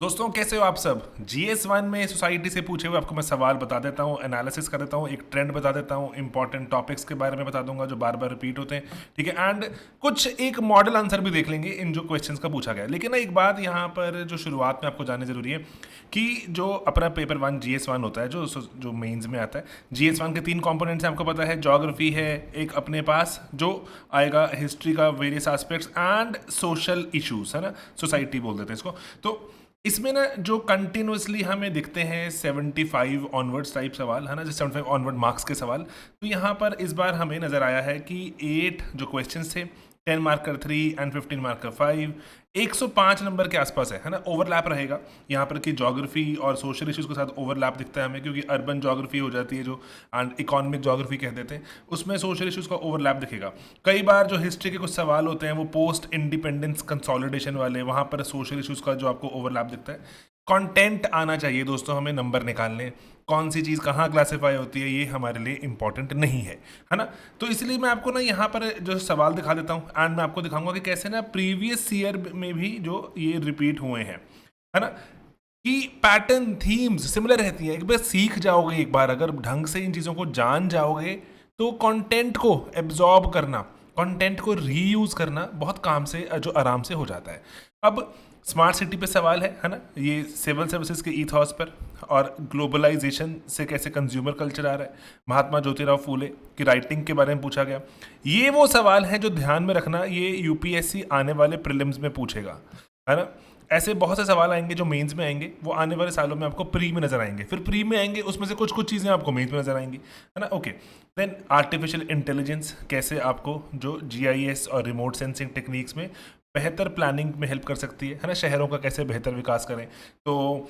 दोस्तों कैसे हो आप सब। GS1 में सोसाइटी से पूछे हुए आपको मैं सवाल बता देता हूँ, एनालिसिस कर देता हूँ, एक ट्रेंड बता देता हूँ, इंपॉर्टेंट टॉपिक्स के बारे में बता दूंगा जो बार बार रिपीट होते हैं। ठीक है, एंड कुछ एक मॉडल आंसर भी देख लेंगे इन जो क्वेश्चंस का पूछा गया है। लेकिन ना एक बात यहाँ पर जो शुरुआत में आपको जाननी जरूरी है कि जो अपना पेपर 1 GS1 होता है, जो मेंस में आता है, GS1 के 3 कंपोनेंट्स हैं आपको पता है। ज्योग्राफी है एक अपने पास जो आएगा, हिस्ट्री का various aspects and social issues, है ना, सोसाइटी बोल देते हैं इसको। तो इसमें ना जो कंटिन्यूसली हमें दिखते हैं 75 ऑनवर्ड्स टाइप सवाल, है ना, जो 75 ऑनवर्ड मार्क्स के सवाल, तो यहाँ पर इस बार हमें नज़र आया है कि 8 जो क्वेश्चंस थे, 10 मार्कर 3 एंड 15 मार्कर 5, 105 नंबर के आसपास है ना। ओवरलैप रहेगा यहाँ पर कि ज्योग्राफी और सोशल इश्यूज के साथ ओवरलैप दिखता है हमें, क्योंकि अर्बन ज्योग्राफी हो जाती है जो एंड इकोनॉमिक ज्योग्राफी कह देते हैं, उसमें सोशल इश्यूज का ओवरलैप दिखेगा। कई बार जो हिस्ट्री के कुछ सवाल होते हैं वो पोस्ट इंडिपेंडेंस कंसोलिडेशन वाले, वहाँ पर सोशल इश्यूज का जो आपको ओवरलैप दिखता है। कंटेंट आना चाहिए दोस्तों, हमें नंबर निकालने, कौन सी चीज़ कहाँ क्लासीफाई होती है ये हमारे लिए इंपॉर्टेंट नहीं है ना। तो इसलिए मैं आपको ना यहाँ पर जो सवाल दिखा देता हूँ एंड मैं आपको दिखाऊंगा कि कैसे ना प्रीवियस ईयर में भी जो ये रिपीट हुए हैं, है ना, कि पैटर्न थीम्स सिमिलर रहती हैं। एक बार सीख जाओगे, एक बार अगर ढंग से इन चीज़ों को जान जाओगे तो कंटेंट को एब्जॉर्ब करना, कंटेंट को रीयूज करना बहुत काम से जो आराम से हो जाता है। अब स्मार्ट सिटी पे सवाल है ना, ये सिविल सर्विसेज के ईथॉस पर और ग्लोबलाइजेशन से कैसे कंज्यूमर कल्चर आ रहा है, महात्मा ज्योतिराव फूले की राइटिंग के बारे में पूछा गया। ये वो सवाल है जो ध्यान में रखना, ये यूपीएससी आने वाले प्रीलिम्स में पूछेगा, है ना। ऐसे बहुत से सवाल आएंगे जो मेंस में आएंगे, वो आने वाले सालों में आपको प्री में नजर आएंगे, फिर प्री में आएंगे उसमें से कुछ कुछ चीज़ें आपको मेंस में नजर आएंगी, है ना। ओके, देन आर्टिफिशियल इंटेलिजेंस कैसे आपको जो जीआईएस और रिमोट सेंसिंग टेक्निक्स में बेहतर प्लानिंग में हेल्प कर सकती है ना, शहरों का कैसे बेहतर विकास करें, तो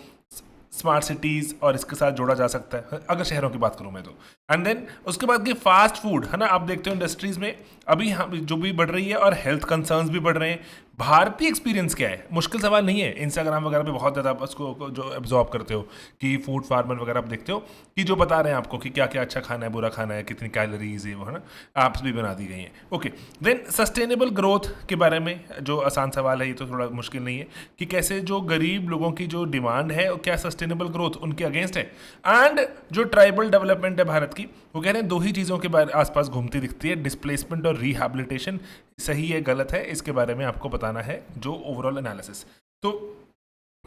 स्मार्ट सिटीज़ और इसके साथ जोड़ा जा सकता है अगर शहरों की बात करूं मैं तो। एंड देन उसके बाद की फास्ट फूड, है ना, आप देखते हो इंडस्ट्रीज़ में अभी जो भी बढ़ रही है और हेल्थ कंसर्न्स भी बढ़ रहे हैं। भारतीय एक्सपीरियंस क्या है, मुश्किल सवाल नहीं है। इंस्टाग्राम वगैरह पे बहुत ज़्यादा आप उसको जो एब्जॉर्ब करते हो कि फूड फार्मर वगैरह आप देखते हो कि जो बता रहे हैं आपको कि क्या क्या अच्छा खाना है, बुरा खाना है, कितनी कैलोरीज है वो, है ना, ऐप्स भी बना दी गई हैं। ओके, देन सस्टेनेबल ग्रोथ के बारे में जो आसान सवाल है, ये तो थोड़ा मुश्किल नहीं है कि कैसे जो गरीब लोगों की जो डिमांड है क्या सस्टेनेबल ग्रोथ उनके अगेंस्ट है। एंड जो ट्राइबल डेवलपमेंट है भारत की, वो कह रहे हैं दो ही चीज़ों के बारे आसपास घूमती दिखती है, डिस्प्लेसमेंट और रिहैबिलिटेशन। सही है गलत है इसके बारे में आपको बताना है जो ओवरऑल एनालिसिस। तो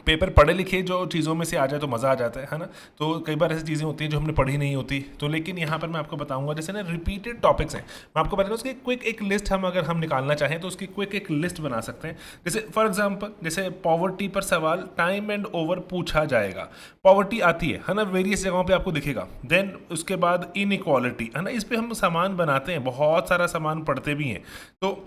पेपर पढ़े लिखे जो चीज़ों में से आ जाए तो मज़ा आ जाता है ना। तो कई बार ऐसी चीज़ें होती हैं जो हमने पढ़ी नहीं होती, तो लेकिन यहाँ पर मैं आपको बताऊंगा जैसे ना रिपीटेड टॉपिक्स हैं, मैं आपको बता दूँ उसकी क्विक एक लिस्ट हम अगर हम निकालना चाहें तो उसकी क्विक एक लिस्ट बना सकते हैं। जैसे फॉर एग्जांपल जैसे पॉवर्टी पर सवाल टाइम एंड ओवर पूछा जाएगा। पॉवर्टी आती है ना, वेरियस जगहों पे आपको दिखेगा। देन उसके बाद इनइक्वालिटी, है ना, इस पर हम सामान बनाते हैं, बहुत सारा सामान पढ़ते भी हैं। तो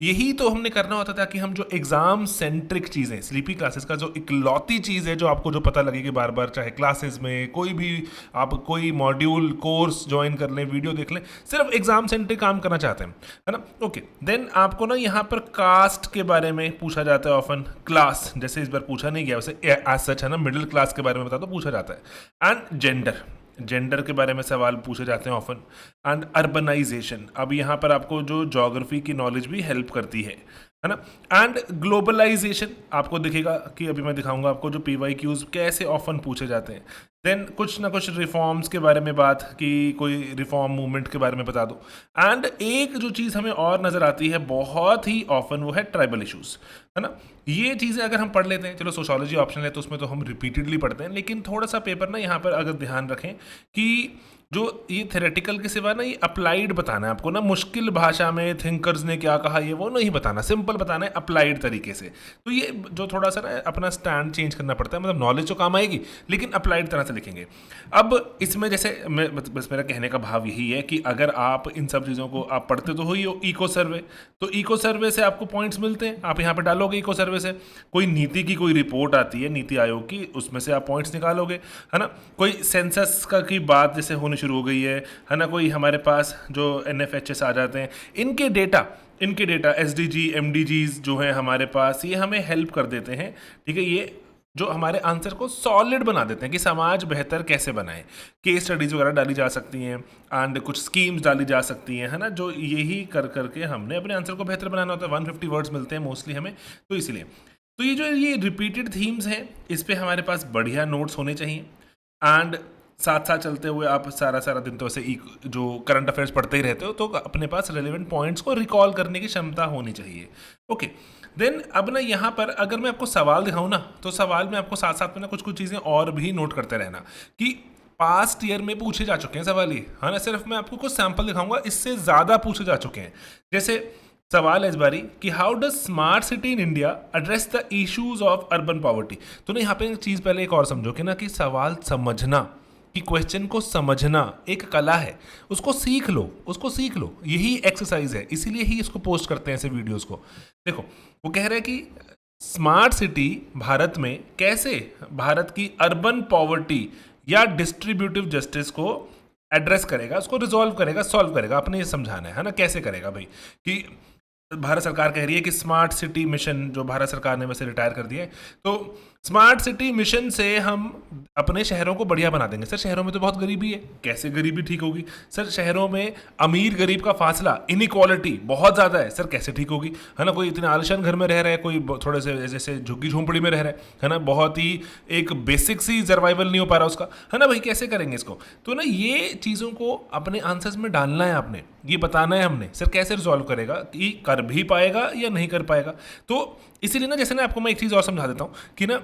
यही तो हमने करना होता था कि हम जो एग्जाम सेंट्रिक चीज़ें, स्लीपी क्लासेस का जो इकलौती चीज़ है जो आपको जो पता लगेगी बार बार, चाहे क्लासेस में कोई भी आप कोई मॉड्यूल कोर्स ज्वाइन कर लें, वीडियो देख लें, सिर्फ एग्जाम सेंट्रिक काम करना चाहते हैं, है ना। ओके, देन आपको ना यहाँ पर कास्ट के बारे में पूछा जाता है ऑफन, क्लास जैसे इस बार पूछा नहीं गया वैसे एज सच, है ना, मिडिल क्लास के बारे में बता दो पूछा जाता है। एंड जेंडर के बारे में सवाल पूछे जाते हैं ऑफन। एंड अर्बनाइजेशन, अब यहाँ पर आपको जो ज्योग्राफी की नॉलेज भी हेल्प करती है ना। एंड ग्लोबलाइजेशन आपको दिखेगा कि अभी मैं दिखाऊंगा आपको जो PYQs कैसे ऑफन पूछे जाते हैं। देन कुछ ना कुछ रिफॉर्म्स के बारे में बात कि कोई रिफॉर्म मूवमेंट के बारे में बता दो। एंड एक जो चीज़ हमें और नज़र आती है बहुत ही ऑफन, वो है ट्राइबल इश्यूज, है ना। ये चीज़ें अगर हम पढ़ लेते हैं, चलो सोशोलॉजी ऑप्शन है तो उसमें तो हम रिपीटेडली पढ़ते हैं, लेकिन थोड़ा सा पेपर ना यहाँ पर अगर ध्यान रखें कि जो ये थेरेटिकल के सिवा ना ये अप्लाइड बताना है आपको ना, मुश्किल भाषा में थिंकर्स ने क्या कहा ये वो नहीं बताना, सिंपल बताना है अप्लाइड तरीके से। तो ये जो थोड़ा सा ना अपना स्टैंड चेंज करना पड़ता है, मतलब नॉलेज तो काम आएगी लेकिन अप्लाइड तरह से लिखेंगे। अब इसमें जैसे बस मेरा कहने का भाव यही है कि अगर आप इन सब चीज़ों को आप पढ़ते तो हो ही हो, इको सर्वे, तो इको सर्वे से आपको पॉइंट्स मिलते हैं, आप यहाँ पर डालोगे इको सर्वे से। कोई नीति की कोई रिपोर्ट आती है नीति आयोग की, उसमें से आप पॉइंट्स निकालोगे, है ना। कोई सेंसस का की बात जैसे होनी शुरू हो गई है ना, कोई हमारे पास जो NFHS आ जाते हैं, इनके डेटा SDG MDGs जो हैं हमारे पास, ये हमें हेल्प कर देते हैं। ठीक है, ये जो हमारे आंसर को सॉलिड बना देते हैं कि समाज बेहतर कैसे बनाए। केस स्टडीज वगैरह डाली जा सकती हैं एंड कुछ स्कीम्स डाली जा सकती हैं, है ना, जो यही कर करके हमने अपने आंसर को बेहतर बनाना होता है। 150 वर्ड्स मिलते हैं मोस्टली हमें, तो इसलिए तो ये रिपीटेड थीम्स हैं, इस पे हमारे पास बढ़िया नोट्स होने चाहिए। एंड साथ साथ चलते हुए आप सारा दिन तो ऐसे जो करंट अफेयर्स पढ़ते ही रहते हो, तो अपने पास रेलिवेंट पॉइंट्स को रिकॉल करने की क्षमता होनी चाहिए। ओके, देन अब ना यहाँ पर अगर मैं आपको सवाल दिखाऊँ ना, तो सवाल में आपको साथ साथ में ना कुछ कुछ चीज़ें और भी नोट करते रहना कि पास्ट ईयर में पूछे जा चुके हैं सवाल ये, है ना। सिर्फ मैं आपको कुछ सैंपल दिखाऊंगा, इससे ज़्यादा पूछे जा चुके हैं। जैसे सवाल है इस बारी कि how does smart city in India address the issues of urban poverty. तो ना यहाँ पे एक चीज़ पहले एक और समझो कि ना कि सवाल समझना, कि क्वेश्चन को समझना एक कला है, उसको सीख लो, यही एक्सरसाइज है, इसीलिए ही इसको पोस्ट करते हैं ऐसे वीडियोस को। देखो वो कह रहे हैं कि स्मार्ट सिटी भारत में कैसे भारत की अर्बन पॉवर्टी या डिस्ट्रीब्यूटिव जस्टिस को एड्रेस करेगा, उसको रिजॉल्व करेगा, सॉल्व करेगा। आपने ये समझाना है ना, कैसे करेगा भाई। कि भारत सरकार कह रही है कि स्मार्ट सिटी मिशन, जो भारत सरकार ने वैसे रिटायर कर दिया है, तो स्मार्ट सिटी मिशन से हम अपने शहरों को बढ़िया बना देंगे। सर शहरों में तो बहुत गरीबी है, कैसे गरीबी ठीक होगी? सर शहरों में अमीर गरीब का फासला, इनइक्वालिटी बहुत ज़्यादा है, सर कैसे ठीक होगी? है ना, कोई इतने आलिशान घर में रह रहा है, कोई थोड़े से जैसे झुग्गी झोंपड़ी में रह रहा है ना, बहुत ही एक बेसिक सी सर्वाइवल नहीं हो पा रहा उसका, है ना भाई, कैसे करेंगे इसको? तो ना ये चीज़ों को अपने आंसर्स में डालना है, आपने ये बताना है हमने, सर कैसे रिजॉल्व करेगा, कि कर भी पाएगा या नहीं कर पाएगा। तो इसीलिए ना, जैसे ना आपको मैं एक चीज़ और समझा देता हूँ कि ना,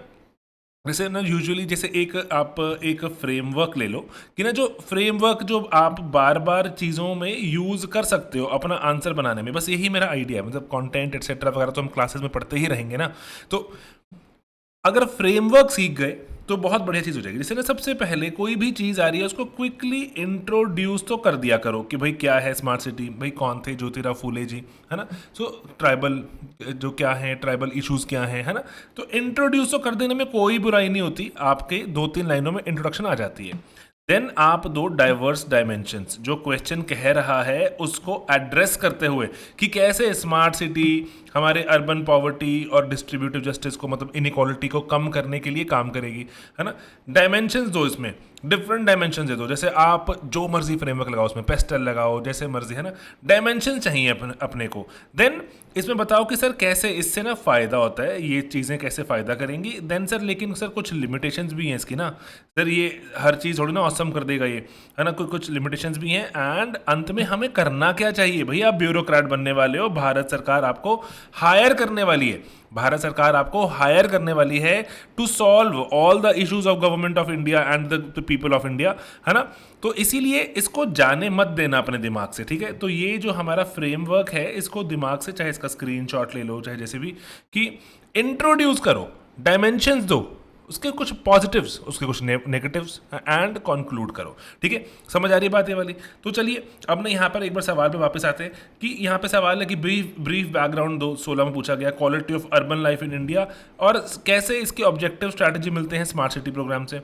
जैसे ना यूजुअली जैसे आप एक फ्रेमवर्क ले लो, कि ना जो फ्रेमवर्क जो आप बार बार चीज़ों में यूज़ कर सकते हो अपना आंसर बनाने में, बस यही मेरा आइडिया है। मतलब कंटेंट एटसेट्रा वगैरह तो हम क्लासेस में पढ़ते ही रहेंगे ना, तो अगर फ्रेमवर्क सीख गए तो बहुत बढ़िया चीज़ हो जाएगी। जैसे ना सबसे पहले कोई भी चीज़ आ रही है उसको क्विकली इंट्रोड्यूस तो कर दिया करो कि भाई क्या है स्मार्ट सिटी, भाई कौन थे ज्योतिराव फूले जी, है ना। सो ट्राइबल जो क्या है, ट्राइबल इश्यूज़ क्या हैं, है ना। तो इंट्रोड्यूस तो कर देने में कोई बुराई नहीं होती, आपके 2-3 लाइनों में इंट्रोडक्शन आ जाती है। देन आप दो डाइवर्स डायमेंशंस, जो क्वेश्चन कह रहा है उसको एड्रेस करते हुए कि कैसे स्मार्ट सिटी हमारे अर्बन पॉवर्टी और डिस्ट्रीब्यूटिव जस्टिस को, मतलब इनइक्वालिटी को कम करने के लिए काम करेगी, है ना। डायमेंशंस दो, इसमें डिफरेंट डायमेंशंस दे दो। जैसे आप जो मर्जी फ्रेमवर्क लगाओ, उसमें पेस्टल लगाओ, जैसे मर्जी, है ना। डायमेंशन चाहिए अपने को। देन इसमें बताओ कि सर कैसे इससे ना फ़ायदा होता है, ये चीज़ें कैसे फ़ायदा करेंगी। देन सर लेकिन सर कुछ लिमिटेशंस भी हैं इसकी ना, सर ये हर चीज़ थोड़ी ना ऑसम कर देगा ये, है ना, कुछ लिमिटेशंस भी हैं। एंड अंत में हमें करना क्या चाहिए भाई, आप ब्यूरोक्रेट बनने वाले हो, भारत सरकार आपको हायर करने वाली है, भारत सरकार आपको हायर करने वाली है to solve all the issues of government of India and the people of India, है ना। तो इसीलिए इसको जाने मत देना अपने दिमाग से, ठीक है। तो ये जो हमारा फ्रेमवर्क है, इसको दिमाग से, चाहे इसका स्क्रीनशॉट ले लो, चाहे जैसे भी, कि इंट्रोड्यूस करो, डायमेंशंस दो, उसके कुछ पॉजिटिव्स, उसके कुछ नेगेटिव्स, एंड कंक्लूड करो, ठीक है। समझ आ रही है बात ये वाली? तो चलिए अब ना यहाँ पर एक बार सवाल पे वापस आते हैं कि यहाँ पे सवाल है कि ब्रीफ बैकग्राउंड दो। 16 में पूछा गया quality of urban life in India और कैसे इसके ऑब्जेक्टिव स्ट्रैटेजी मिलते हैं स्मार्ट सिटी प्रोग्राम से।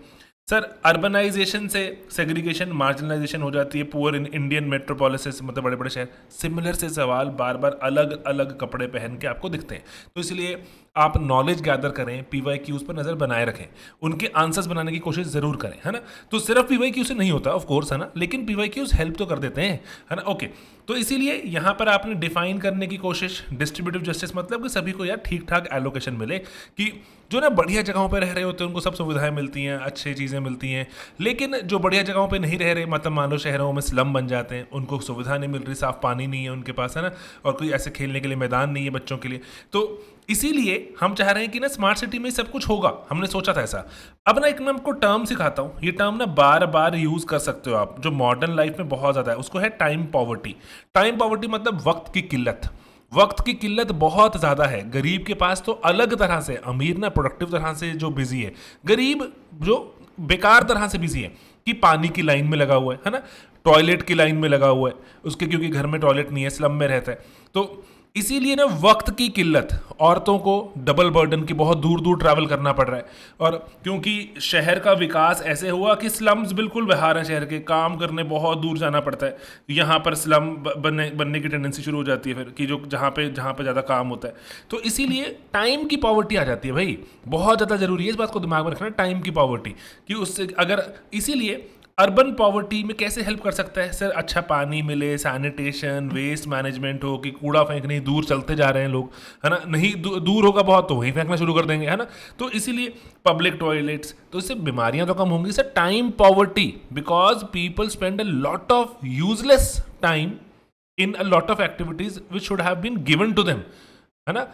सर अर्बनाइजेशन से सेग्रीगेशन, मार्जिनलाइजेशन हो जाती है, पुअर इन इंडियन मेट्रोपोलिस, मतलब बड़े बड़े शहर। सिमिलर से सवाल बार बार अलग अलग कपड़े पहन के आपको दिखते हैं, तो इसलिए आप नॉलेज गैदर करें, PYQs पर नज़र बनाए रखें, उनके आंसर्स बनाने की कोशिश ज़रूर करें, है ना। तो सिर्फ PYQ से नहीं होता ऑफ कोर्स, है ना, लेकिन PYQs हेल्प तो कर देते हैं, है ना। ओके, तो इसीलिए यहाँ पर आपने डिफाइन करने की कोशिश, डिस्ट्रीब्यूटिव जस्टिस मतलब कि सभी को यार ठीक ठाक एलोकेशन मिले, कि जो ना बढ़िया जगहों पर रह रहे होते हैं उनको सब सुविधाएं मिलती हैं, अच्छी चीज़ें मिलती हैं, लेकिन जो बढ़िया जगहों पे नहीं रह रहे, मतलब मान लो शहरों में स्लम बन जाते हैं, उनको सुविधा नहीं मिल रही, साफ पानी नहीं है उनके पास, है ना, और कोई ऐसे खेलने के लिए मैदान नहीं है बच्चों के लिए। तो इसीलिए हम चाह रहे हैं कि ना स्मार्ट सिटी में सब कुछ होगा, हमने सोचा था ऐसा। अब ना एक मैं आपको टर्म सिखाता हूँ, ये टर्म ना बार बार यूज़ कर सकते हो आप, जो मॉडर्न लाइफ में बहुत ज़्यादा है, उसको है टाइम पॉवर्टी। टाइम पॉवर्टी मतलब वक्त की किल्लत। वक्त की किल्लत बहुत ज़्यादा है गरीब के पास, तो अलग तरह से, अमीर ना प्रोडक्टिव तरह से जो बिजी है, गरीब जो बेकार तरह से बिजी है, कि पानी की लाइन में लगा हुआ है ना, टॉयलेट की लाइन में लगा हुआ है उसके, क्योंकि घर में टॉयलेट नहीं है, स्लम में रहता है। तो इसीलिए ना वक्त की किल्लत, औरतों को डबल बर्डन की, बहुत दूर दूर ट्रैवल करना पड़ रहा है। और क्योंकि शहर का विकास ऐसे हुआ कि स्लम्स बिल्कुल बाहर हैं शहर के, काम करने बहुत दूर जाना पड़ता है, यहाँ पर स्लम बनने की टेंडेंसी शुरू हो जाती है फिर, कि जो जहाँ पे ज़्यादा काम होता है। तो इसीलिए टाइम की पॉवर्टी आ जाती है भाई, बहुत ज़्यादा ज़रूरी है इस बात को दिमाग में रखना, टाइम की पॉवर्टी, कि उससे अगर, इसीलिए अर्बन पॉवर्टी में कैसे हेल्प कर सकता है सर? अच्छा पानी मिले, सैनिटेशन, वेस्ट मैनेजमेंट हो, कि कूड़ा फेंकने दूर चलते जा रहे हैं लोग, है ना, नहीं दूर होगा बहुत तो वहीं फेंकना शुरू कर देंगे, है ना, तो इसीलिए पब्लिक टॉयलेट्स, तो इससे बीमारियां तो कम होंगी sir. Time poverty, because people spend a lot of useless time in a lot of activities which should have been given to them, है ना,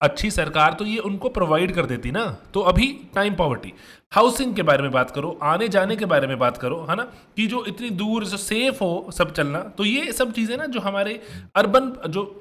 अच्छी सरकार तो ये उनको प्रोवाइड कर देती ना। तो अभी टाइम पॉवर्टी, हाउसिंग के बारे में बात करो, आने जाने के बारे में बात करो, है ना, कि जो इतनी दूर जो सेफ हो सब चलना, तो ये सब चीज़ें ना जो हमारे अर्बन जो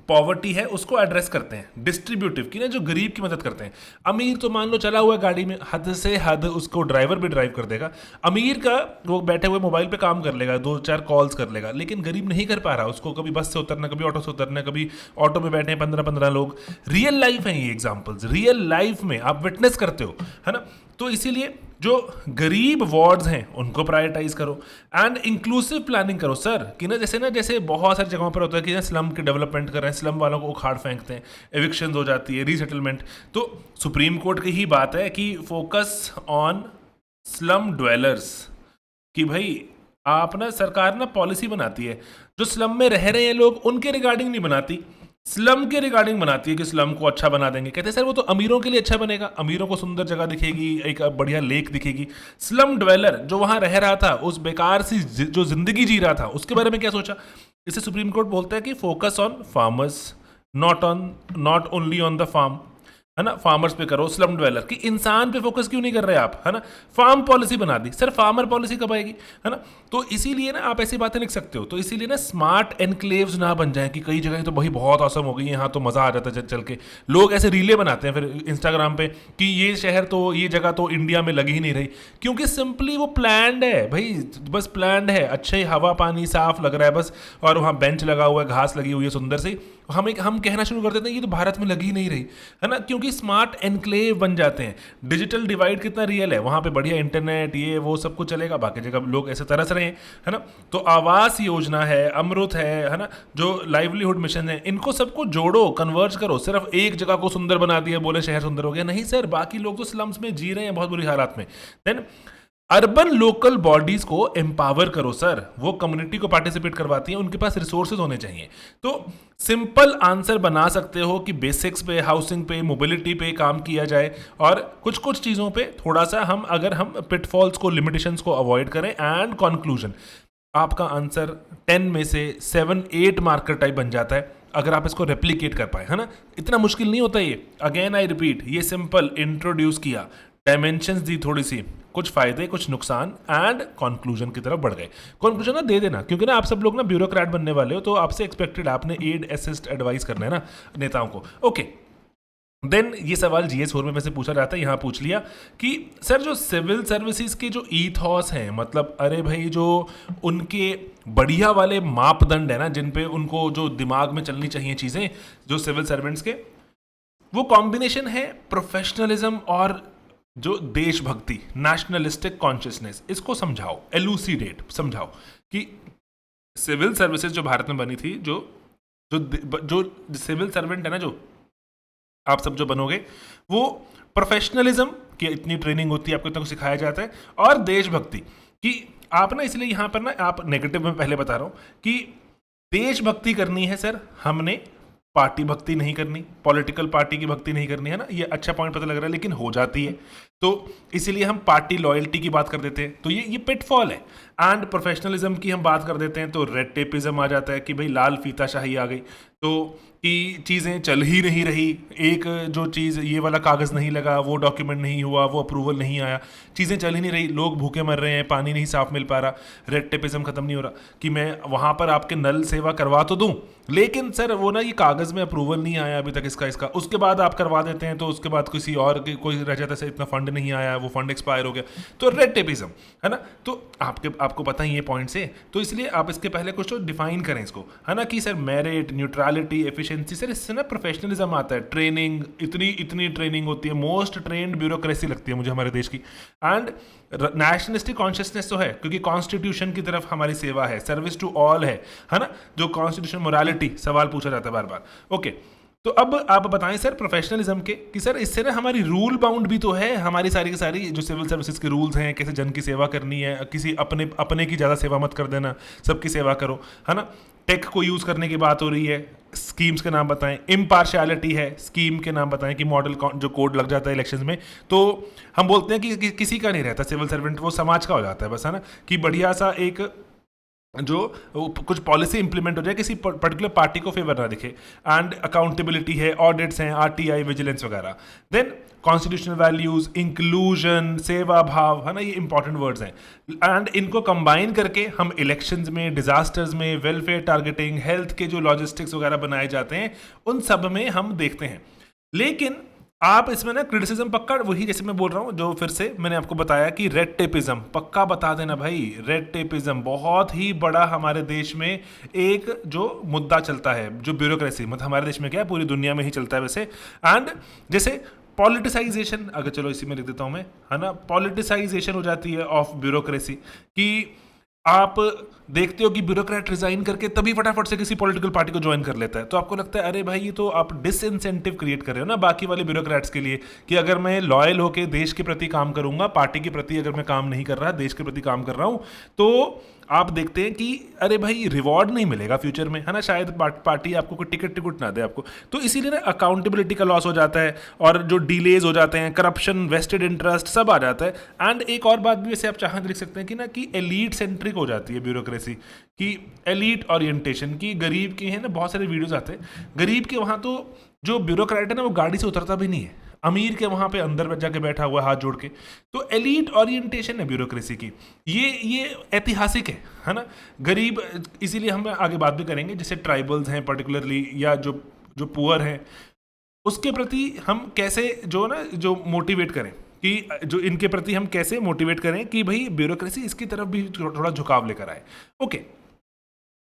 पॉवर्टी है उसको एड्रेस करते हैं। डिस्ट्रीब्यूटिव की ना, जो गरीब की मदद करते हैं। अमीर तो मान लो चला हुआ गाड़ी में, हद से हद उसको ड्राइवर भी ड्राइव कर देगा, अमीर का वो बैठे हुए मोबाइल पे काम कर लेगा, 2-4 कॉल्स कर लेगा, लेकिन गरीब नहीं कर पा रहा, उसको कभी बस से उतरना, कभी ऑटो से उतरना, कभी ऑटो में बैठे हैं 15-15 लोग। रियल लाइफ है ये एग्जाम्पल्स, रियल लाइफ में आप विटनेस करते हो, है ना। तो इसीलिए जो गरीब वार्ड्स हैं उनको प्रायोरिटाइज करो एंड इंक्लूसिव प्लानिंग करो सर, कि ना जैसे बहुत सारी जगहों पर होता है कि ना स्लम के डेवलपमेंट कर रहे हैं, स्लम वालों को उखाड़ फेंकते हैं, एविक्शन हो जाती है, रीसेटलमेंट। तो सुप्रीम कोर्ट की ही बात है कि फोकस ऑन स्लम ड्वेलर्स, कि भाई आप ना, सरकार ना पॉलिसी बनाती है, जो स्लम में रह रहे हैं लोग उनके रिगार्डिंग नहीं बनाती, स्लम के रिगार्डिंग बनाती है कि स्लम को अच्छा बना देंगे। कहते हैं सर वो तो अमीरों के लिए अच्छा बनेगा, अमीरों को सुंदर जगह दिखेगी, एक बढ़िया लेक दिखेगी। स्लम ड्वेलर जो वहां रह रहा था, उस बेकार सी जो जिंदगी जी रहा था, उसके बारे में क्या सोचा? इसे सुप्रीम कोर्ट बोलता है कि focus on farmers, not only on the farm, है ना, फार्मर्स पे करो, स्लम ड्वेलर, कि इंसान पे फोकस क्यों नहीं कर रहे आप, है ना। फार्म पॉलिसी बना दी सर, फार्मर पॉलिसी कब आएगी, है ना। तो इसीलिए ना आप ऐसी बातें लिख सकते हो। तो इसीलिए ना स्मार्ट एनक्लेव्स ना बन जाए कि कई जगह तो भाई बहुत औसम हो गई, यहाँ तो मजा आ जाता है चल के, लोग ऐसे रीले बनाते हैं फिर इंस्टाग्राम पे कि ये शहर तो, ये जगह तो इंडिया में लगी ही नहीं रही, क्योंकि सिंपली वो प्लान्ड है भाई, बस प्लान्ड है, अच्छे हवा पानी साफ लग रहा है बस, और वहाँ बेंच लगा हुआ है, घास लगी हुई है सुंदर सी, हम कहना शुरू कर देते हैं ये तो भारत में लगी ही नहीं रही, है ना, क्योंकि स्मार्ट एनक्लेव बन जाते हैं। डिजिटल डिवाइड कितना रियल है, वहां पे बढ़िया इंटरनेट ये वो सब कुछ चलेगा, बाकी जगह लोग ऐसे तरस रहे हैं, है ना। तो आवास योजना है, अमृत है ना, जो लाइवलीहुड मिशन है, इनको सबको जोड़ो, कन्वर्ज करो। सिर्फ एक जगह को सुंदर बना दिया, बोले शहर सुंदर हो गया, नहीं सर, बाकी लोग तो स्लम्स में जी रहे हैं बहुत बुरी हालात में। देन अर्बन लोकल बॉडीज को एम्पावर करो सर, वो कम्युनिटी को पार्टिसिपेट करवाती हैं, उनके पास रिसोर्सेज होने चाहिए। तो सिंपल आंसर बना सकते हो कि बेसिक्स पे, हाउसिंग पे, मोबिलिटी पे काम किया जाए, और कुछ कुछ चीज़ों पे थोड़ा सा अगर हम पिटफॉल्स को, लिमिटेशंस को अवॉइड करें। एंड कंक्लूजन, आपका आंसर 10 में से 7-8 मार्कर टाइप बन जाता है अगर आप इसको रेप्लिकेट कर पाए, है ना। इतना मुश्किल नहीं होता ये। अगेन आई रिपीट, ये सिंपल इंट्रोड्यूस किया, डायमेंशंस दी थोड़ी सी, कुछ फायदे कुछ नुकसान, एंड कंक्लूजन की तरफ बढ़ गए। कंक्लूजन ना दे देना, क्योंकि ना आप सब लोग ना ब्यूरोक्रेट बनने वाले हो, तो आपसे एक्सपेक्टेड आपने एड असिस्ट एडवाइस करना है ना नेताओं को। ओके, देन ये सवाल जीएस 4 में से पूछा जाता है, यहाँ पूछ लिया कि सर जो सिविल सर्विसेज के जो ईथॉस हैं, मतलब अरे भाई जो उनके बढ़िया वाले मापदंड है ना, जिन पे उनको जो दिमाग में चलनी चाहिए चीज़ें जो सिविल सर्वेंट्स के, वो कॉम्बिनेशन है प्रोफेशनलिज्म और जो देशभक्ति, नेशनलिस्टिक कॉन्शियसनेस। इसको समझाओ, एलूसीडेट, समझाओ कि सिविल सर्विसेज जो भारत में बनी थी, जो सिविल सर्वेंट है ना, जो आप सब जो बनोगे, वो प्रोफेशनलिज्म की इतनी ट्रेनिंग होती है, आपको इतना कुछ सिखाया जाता है, और देशभक्ति कि आप ना, इसलिए यहाँ पर ना आप नेगेटिव में पहले बता रहा हूँ कि देशभक्ति करनी है सर, हमने पार्टी भक्ति नहीं करनी, पॉलिटिकल पार्टी की भक्ति नहीं करनी, है ना। ये अच्छा पॉइंट पता लग रहा है, लेकिन हो जाती है, तो इसीलिए हम पार्टी लॉयल्टी की बात कर देते हैं, तो ये पिटफॉल है। एंड प्रोफेशनलिज्म की हम बात कर देते हैं तो रेड टेपिज्म आ जाता है कि भाई लाल फीताशाही आ गई, तो कि चीज़ें चल ही नहीं रही, एक जो चीज़ ये वाला कागज़ नहीं लगा, वो डॉक्यूमेंट नहीं हुआ, वो अप्रूवल नहीं आया, चीज़ें चल ही नहीं रही, लोग भूखे मर रहे हैं, पानी नहीं साफ मिल पा रहा, रेड टेपिज्म खत्म नहीं हो रहा कि मैं वहाँ पर आपके नल सेवा करवा तो दूँ, लेकिन सर वो ना ये कागज़ में अप्रूवल नहीं आया अभी तक इसका, उसके बाद आप करवा देते हैं, तो उसके बाद किसी और कोई रह जाता है, इतना फंड नहीं आया, वो फंड एक्सपायर हो गया, तो रेड टेपिज्म, है ना। तो आपको पता ही ये पॉइंट से, तो इसलिए आप इसके पहले कुछ तो डिफाइन करें इसको, है ना, कि sir merit, neutrality, efficiency, sir इससे ना प्रोफेशनलिज्म आता है, ट्रेनिंग, इतनी ट्रेनिंग होती है, मोस्ट ट्रेंड ब्यूरोक्रेसी लगती है मुझे हमारे देश की। एंड नेशनलिस्टिक कॉन्शियसनेस तो है, क्योंकि कॉन्स्टिट्यूशन की तरफ हमारी सेवा है, सर्विस टू ऑल है ना, जो कॉन्स्टिट्यूशन मोरालिटी सवाल पूछा जाता है बार बार। ओके, तो अब आप बताएं सर प्रोफेशनलिज्म के कि सर इससे ना हमारी रूल बाउंड भी तो है, हमारी सारी की सारी जो सिविल सर्विसेज के रूल्स हैं, कैसे जन की सेवा करनी है, किसी अपने अपने की ज़्यादा सेवा मत कर देना, सबकी सेवा करो, है ना। टेक को यूज़ करने की बात हो रही है, स्कीम्स के नाम बताएं, इम्पार्शियलिटी है, स्कीम के नाम बताएं कि मॉडल जो कोड लग जाता है इलेक्शंस में, तो हम बोलते हैं कि किसी का नहीं रहता सिविल सर्वेंट, वो समाज का हो जाता है बस, है ना, कि बढ़िया सा एक जो कुछ पॉलिसी इंप्लीमेंट हो जाए, किसी पर्टिकुलर पार्टी को फेवर ना दिखे, एंड अकाउंटेबिलिटी है, ऑडिट्स हैं, आरटीआई, विजिलेंस वगैरह। देन कॉन्स्टिट्यूशनल वैल्यूज, इंक्लूजन, सेवा भाव, है ना, ये इंपॉर्टेंट वर्ड्स हैं, एंड इनको कंबाइन करके हम इलेक्शंस में, डिजास्टर्स में, वेलफेयर टारगेटिंग, हेल्थ के जो लॉजिस्टिक्स वगैरह बनाए जाते हैं, उन सब में हम देखते हैं। लेकिन आप इसमें ना क्रिटिसिज्म पक्का वही, जैसे मैं बोल रहा हूँ, जो फिर से मैंने आपको बताया कि रेड टेपिज्म पक्का बता देना भाई। रेड टेपिज्म बहुत ही बड़ा हमारे देश में एक जो मुद्दा चलता है, जो ब्यूरोक्रेसी, मतलब हमारे देश में क्या है, पूरी दुनिया में ही चलता है वैसे। एंड जैसे पॉलिटिसाइजेशन, अगर चलो इसी में लिख देता हूँ मैं, है ना, पॉलिटिसाइजेशन हो जाती है ऑफ ब्यूरोक्रेसी, कि आप देखते हो कि ब्यूरोक्रेट रिजाइन करके तभी फटाफट से किसी पॉलिटिकल पार्टी को ज्वाइन कर लेता है, तो आपको लगता है अरे भाई ये तो आप डिसइंसेंटिव क्रिएट कर रहे हो ना बाकी वाले ब्यूरोक्रेट्स के लिए, कि अगर मैं लॉयल होकर देश के प्रति काम करूंगा, पार्टी के प्रति अगर मैं काम नहीं कर रहा, देश के प्रति काम कर रहा हूं, तो आप देखते हैं कि अरे भाई रिवॉर्ड नहीं मिलेगा फ्यूचर में, है ना, शायद पार्टी आपको कोई टिकट ना दे आपको। तो इसीलिए ना अकाउंटेबिलिटी का लॉस हो जाता है, और जो डिलेज हो जाते हैं, करप्शन, वेस्टेड इंटरेस्ट सब आ जाता है। एंड एक और बात भी वैसे आप चाहें लिख सकते हैं कि ना, कि एलीट सेंट्रिक हो जाती है ब्यूरोक्रेसी, कि एलीट ओरिएंटेशन, की गरीब के हैं ना, बहुत सारे वीडियोज आते हैं, गरीब के वहाँ तो जो ब्यूरोक्रेट है ना, वो गाड़ी से उतरता भी नहीं है, अमीर के वहां पे अंदर जाके बैठा हुआ है हाथ जोड़ के। तो एलीट ओरिएंटेशन है ब्यूरोक्रेसी की, ये ऐतिहासिक है ना। गरीब, इसीलिए हम आगे बात भी करेंगे, जैसे ट्राइबल्स हैं पर्टिकुलरली, या जो जो पुअर हैं, उसके प्रति हम कैसे जो मोटिवेट करें, कि जो इनके प्रति हम कैसे मोटिवेट करें कि भाई ब्यूरोक्रेसी इसकी तरफ भी थोड़ा झुकाव लेकर आए। ओके,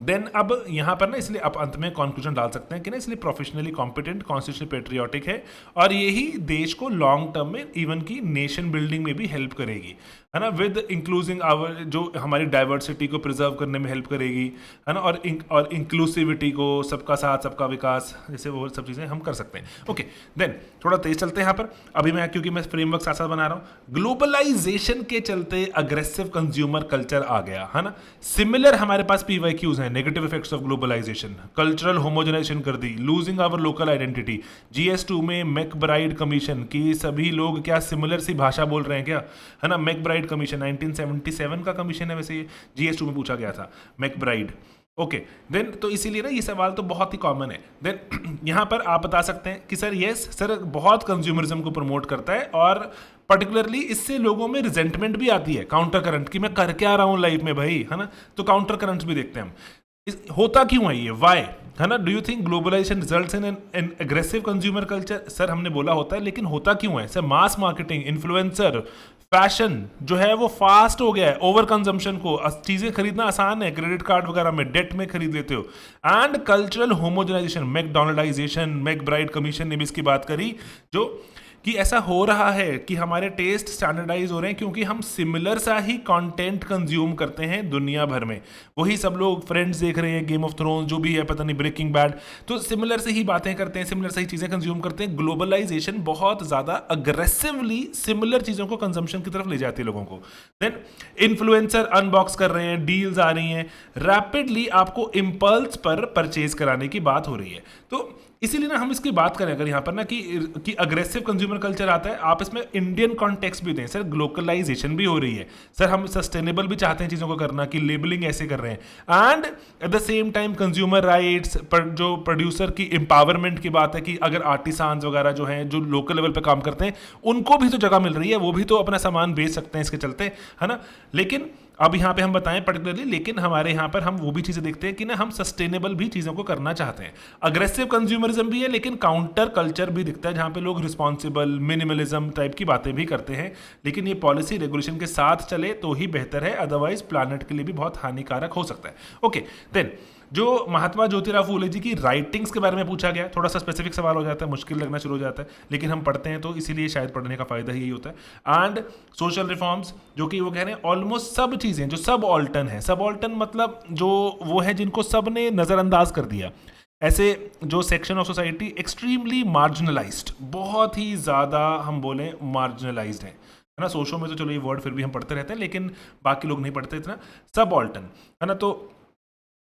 देन अब यहाँ पर ना, इसलिए आप अंत में कंक्लूजन डाल सकते हैं कि ना, इसलिए प्रोफेशनली कॉम्पिटेंट, कॉन्स्टिट्यूशनली पेट्रियोटिक है, और यही देश को लॉन्ग टर्म में इवन की नेशन बिल्डिंग में भी हेल्प करेगी, है ना, विद इंक्लूजिंग आवर, जो हमारी डाइवर्सिटी को प्रिजर्व करने में हेल्प करेगी, है ना, और इंक्लूसिविटी को, सबका साथ सबका विकास, जैसे वो सब चीज़ें हम कर सकते हैं। ओके, देन थोड़ा तेज चलते हैं यहाँ पर, अभी मैं क्योंकि मैं फ्रेमवर्क साथ साथ बना रहा हूँ। ग्लोबलाइजेशन के चलते अग्रेसिव कंज्यूमर कल्चर आ गया, है ना। सिमिलर हमारे पास PYQs हैं, negative effects of globalization, cultural homogenization कर दी, losing our local identity. GS2 में मैकब्राइड कमीशन की सभी लोग क्या सिमिलर सी भाषा बोल रहे हैं क्या, है ना। मैकब्राइड कमीशन 1977 का कमीशन है वैसे, ये GS2 में पूछा गया था, मैकब्राइड। ओके, देन तो इसीलिए ना ये सवाल तो बहुत ही कॉमन है। देन यहाँ पर आप बता सकते हैं कि सर यस सर, बहुत कंज्यूमरिज्म को प्रमोट करता है, और पर्टिकुलरली इससे लोगों में रिजेंटमेंट भी आती है, काउंटर करंट, कि मैं कर क्या रहा हूँ लाइफ में भाई, है ना। तो काउंटर करंट्स भी देखते हैं हम, होता क्यों है ये, वाई, है ना। Do you think globalisation results in an aggressive consumer culture? Sir हमने बोला होता है, लेकिन होता क्यों है sir? Mass marketing, influencer, fashion जो है वो फास्ट हो गया है, ओवर कंजम्पशन को, चीजें खरीदना आसान है, क्रेडिट कार्ड वगैरह में डेट में खरीद लेते हो, and cultural homogenization, McDonaldization, McBride commission ने भी इसकी बात करी, जो कि ऐसा हो रहा है कि हमारे टेस्ट स्टैंडर्डाइज हो रहे हैं, क्योंकि हम सिमिलर सा ही कंटेंट कंज्यूम करते हैं दुनिया भर में। वही सब लोग फ्रेंड्स देख रहे हैं, गेम ऑफ थ्रोन्स जो भी है, पता नहीं ब्रेकिंग बैड, तो सिमिलर से ही बातें करते हैं, सिमिलर से ही चीज़ें कंज्यूम करते हैं। ग्लोबलाइजेशन बहुत ज़्यादा अग्रेसिवली सिमिलर चीज़ों को कंजम्पशन की तरफ ले जाती है लोगों को। देन इन्फ्लुएंसर अनबॉक्स कर रहे हैं, डील्स आ रही हैं, रैपिडली आपको इम्पल्स पर परचेज कराने की बात हो रही है। तो इसीलिए ना हम इसकी बात करें अगर यहाँ पर ना कि अग्रेसिव कंज्यूमर कल्चर आता है, आप इसमें इंडियन कॉन्टेक्स्ट भी दें सर, ग्लोबलाइजेशन भी हो रही है सर, हम सस्टेनेबल भी चाहते हैं चीज़ों को करना, कि लेबलिंग ऐसे कर रहे हैं, and at the same time consumer rights पर जो प्रोड्यूसर की एम्पावरमेंट की बात है, कि अगर आर्टिसान्स वगैरह जो हैं, जो लोकल लेवल पे काम करते हैं, उनको भी तो जगह मिल रही है, वो भी तो अपना सामान बेच सकते हैं इसके चलते, है ना। लेकिन अब यहाँ पे हम बताएं पर्टिकुलरली, लेकिन हमारे यहाँ पर हम वो भी चीज़ें देखते हैं कि ना हम सस्टेनेबल भी चीज़ों को करना चाहते हैं। अग्रेसिव कंज्यूमरिज्म भी है, लेकिन काउंटर कल्चर भी दिखता है, जहाँ पे लोग रिस्पॉन्सिबल मिनिमलिज्म टाइप की बातें भी करते हैं। लेकिन ये पॉलिसी रेगुलेशन के साथ चले तो ही बेहतर है, अदरवाइज प्लानट के लिए भी बहुत हानिकारक हो सकता है। ओके, देन जो महात्मा ज्योतिराव फूले जी की राइटिंग्स के बारे में पूछा गया, थोड़ा सा स्पेसिफिक सवाल हो जाता है, मुश्किल लगना शुरू हो जाता है, लेकिन हम पढ़ते हैं तो इसीलिए शायद पढ़ने का फायदा ही यही होता है। एंड सोशल रिफॉर्म्स, जो कि वो कह रहे हैं ऑलमोस्ट सब चीज़ें जो सब ऑल्टन है, सब ऑल्टन मतलब जो वो है जिनको सब ने नज़रअंदाज कर दिया, ऐसे जो section of society extremely marginalised, बहुत ही ज़्यादा हम बोलें मार्जिनलाइज्ड है ना। सोशो में तो चलो ये वर्ड फिर भी हम पढ़ते रहते हैं, लेकिन बाकी लोग नहीं पढ़ते इतना। सबऑल्टर्न है ना, तो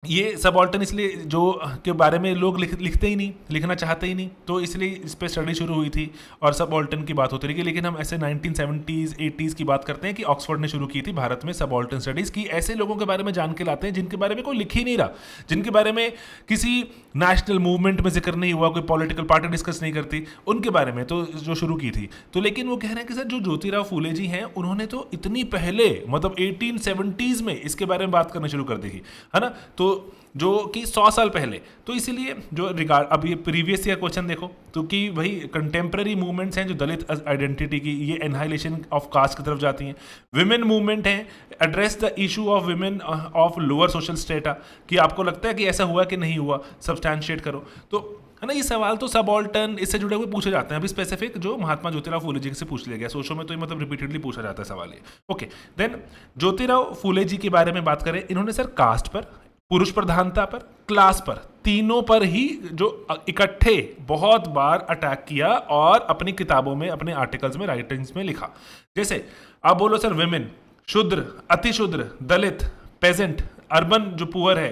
ये सबऑल्टर्न इसलिए जो के बारे में लोग लिखते ही नहीं, लिखना चाहते ही नहीं, तो इसलिए इस पर स्टडी शुरू हुई थी और सबऑल्टर्न की बात होती रही। लेकिन हम ऐसे 1970s 80s की बात करते हैं कि ऑक्सफोर्ड ने शुरू की थी भारत में सबऑल्टर्न स्टडीज़ की। ऐसे लोगों के बारे में जान के लाते हैं जिनके बारे में कोई लिख ही नहीं रहा, जिनके बारे में किसी नेशनल मूवमेंट में जिक्र नहीं हुआ, कोई पॉलिटिकल पार्टी डिस्कस नहीं करती, उनके बारे में तो जो शुरू की थी। तो लेकिन वो कह रहे हैं कि सर जो ज्योतिराव फूले जी हैं उन्होंने तो इतनी पहले मतलब 1870s में इसके बारे में बात करना शुरू कर दी थी, है ना, तो जो कि 100 साल पहले। तो इसीलिए जो रिगार्ड अब ये प्रीवियस ईयर क्वेश्चन देखो तो कि वही कंटेम्प्रेरी मूवमेंट्स हैं जो दलित आइडेंटिटी की, ये एनहाइलेशन ऑफ कास्ट की तरफ जाती हैं। विमेन मूवमेंट हैं, address the issue of women of lower social strata, कि आपको लगता है कि ऐसा हुआ कि नहीं हुआ, सब्सटैंशिएट करो। तो है ना, ये सवाल तो सबऑल्टर्न इससे जुड़े हुए पूछे जाते हैं। अभी स्पेसिफिक जो महात्मा ज्योतिराव फूले जी से पूछ लिया गया, सोशो में तो ये मतलब रिपीटेडली पूछा जाता है सवाल ये। ओके, देन ज्योतिराव फूले जी के बारे में बात करें, इन्होंने सर कास्ट पर, पुरुष प्रधानता पर, क्लास पर, तीनों पर ही जो इकट्ठे बहुत बार अटैक किया और अपनी किताबों में, अपने आर्टिकल्स में, राइटिंग्स में लिखा। जैसे आप बोलो सर विमेन, शूद्र, अतिशूद्र, दलित, पेजेंट, अर्बन जो पुअर है,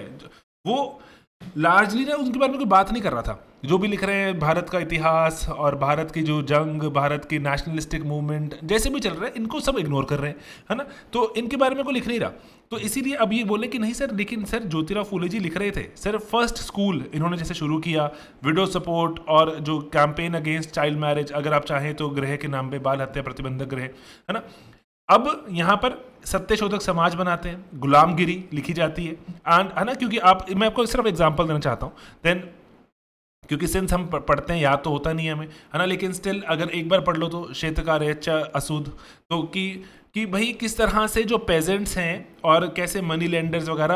वो लार्जली ना उनके बारे में कोई बात नहीं कर रहा था। जो भी लिख रहे हैं भारत का इतिहास और भारत की जो जंग, भारत की नेशनलिस्टिक मूवमेंट जैसे भी चल रहे हैं, इनको सब इग्नोर कर रहे हैं, है ना, तो इनके बारे में कोई लिख नहीं रहा। तो इसीलिए अब ये बोले कि नहीं सर, लेकिन सर ज्योतिराव फूले जी लिख रहे थे सर, फर्स्ट स्कूल इन्होंने जैसे शुरू किया, विडो सपोर्ट और जो कैंपेन अगेंस्ट चाइल्ड मैरिज, अगर आप चाहें तो गृह के नाम पे बाल हत्या प्रतिबंधक गृह, है ना। अब यहाँ पर सत्यशोधक समाज बनाते हैं, गुलामगिरी लिखी जाती है, एंड है ना, क्योंकि आप, मैं आपको सिर्फ एग्जांपल देना चाहता हूँ, देन क्योंकि सिंस हम पढ़ते हैं याद तो होता नहीं है हमें, है ना, लेकिन स्टिल अगर एक बार पढ़ लो तो श्वेतकार रेचा असूद, तो कि भाई किस तरह से जो पेजेंट्स हैं और कैसे मनी लेंडर्स वगैरह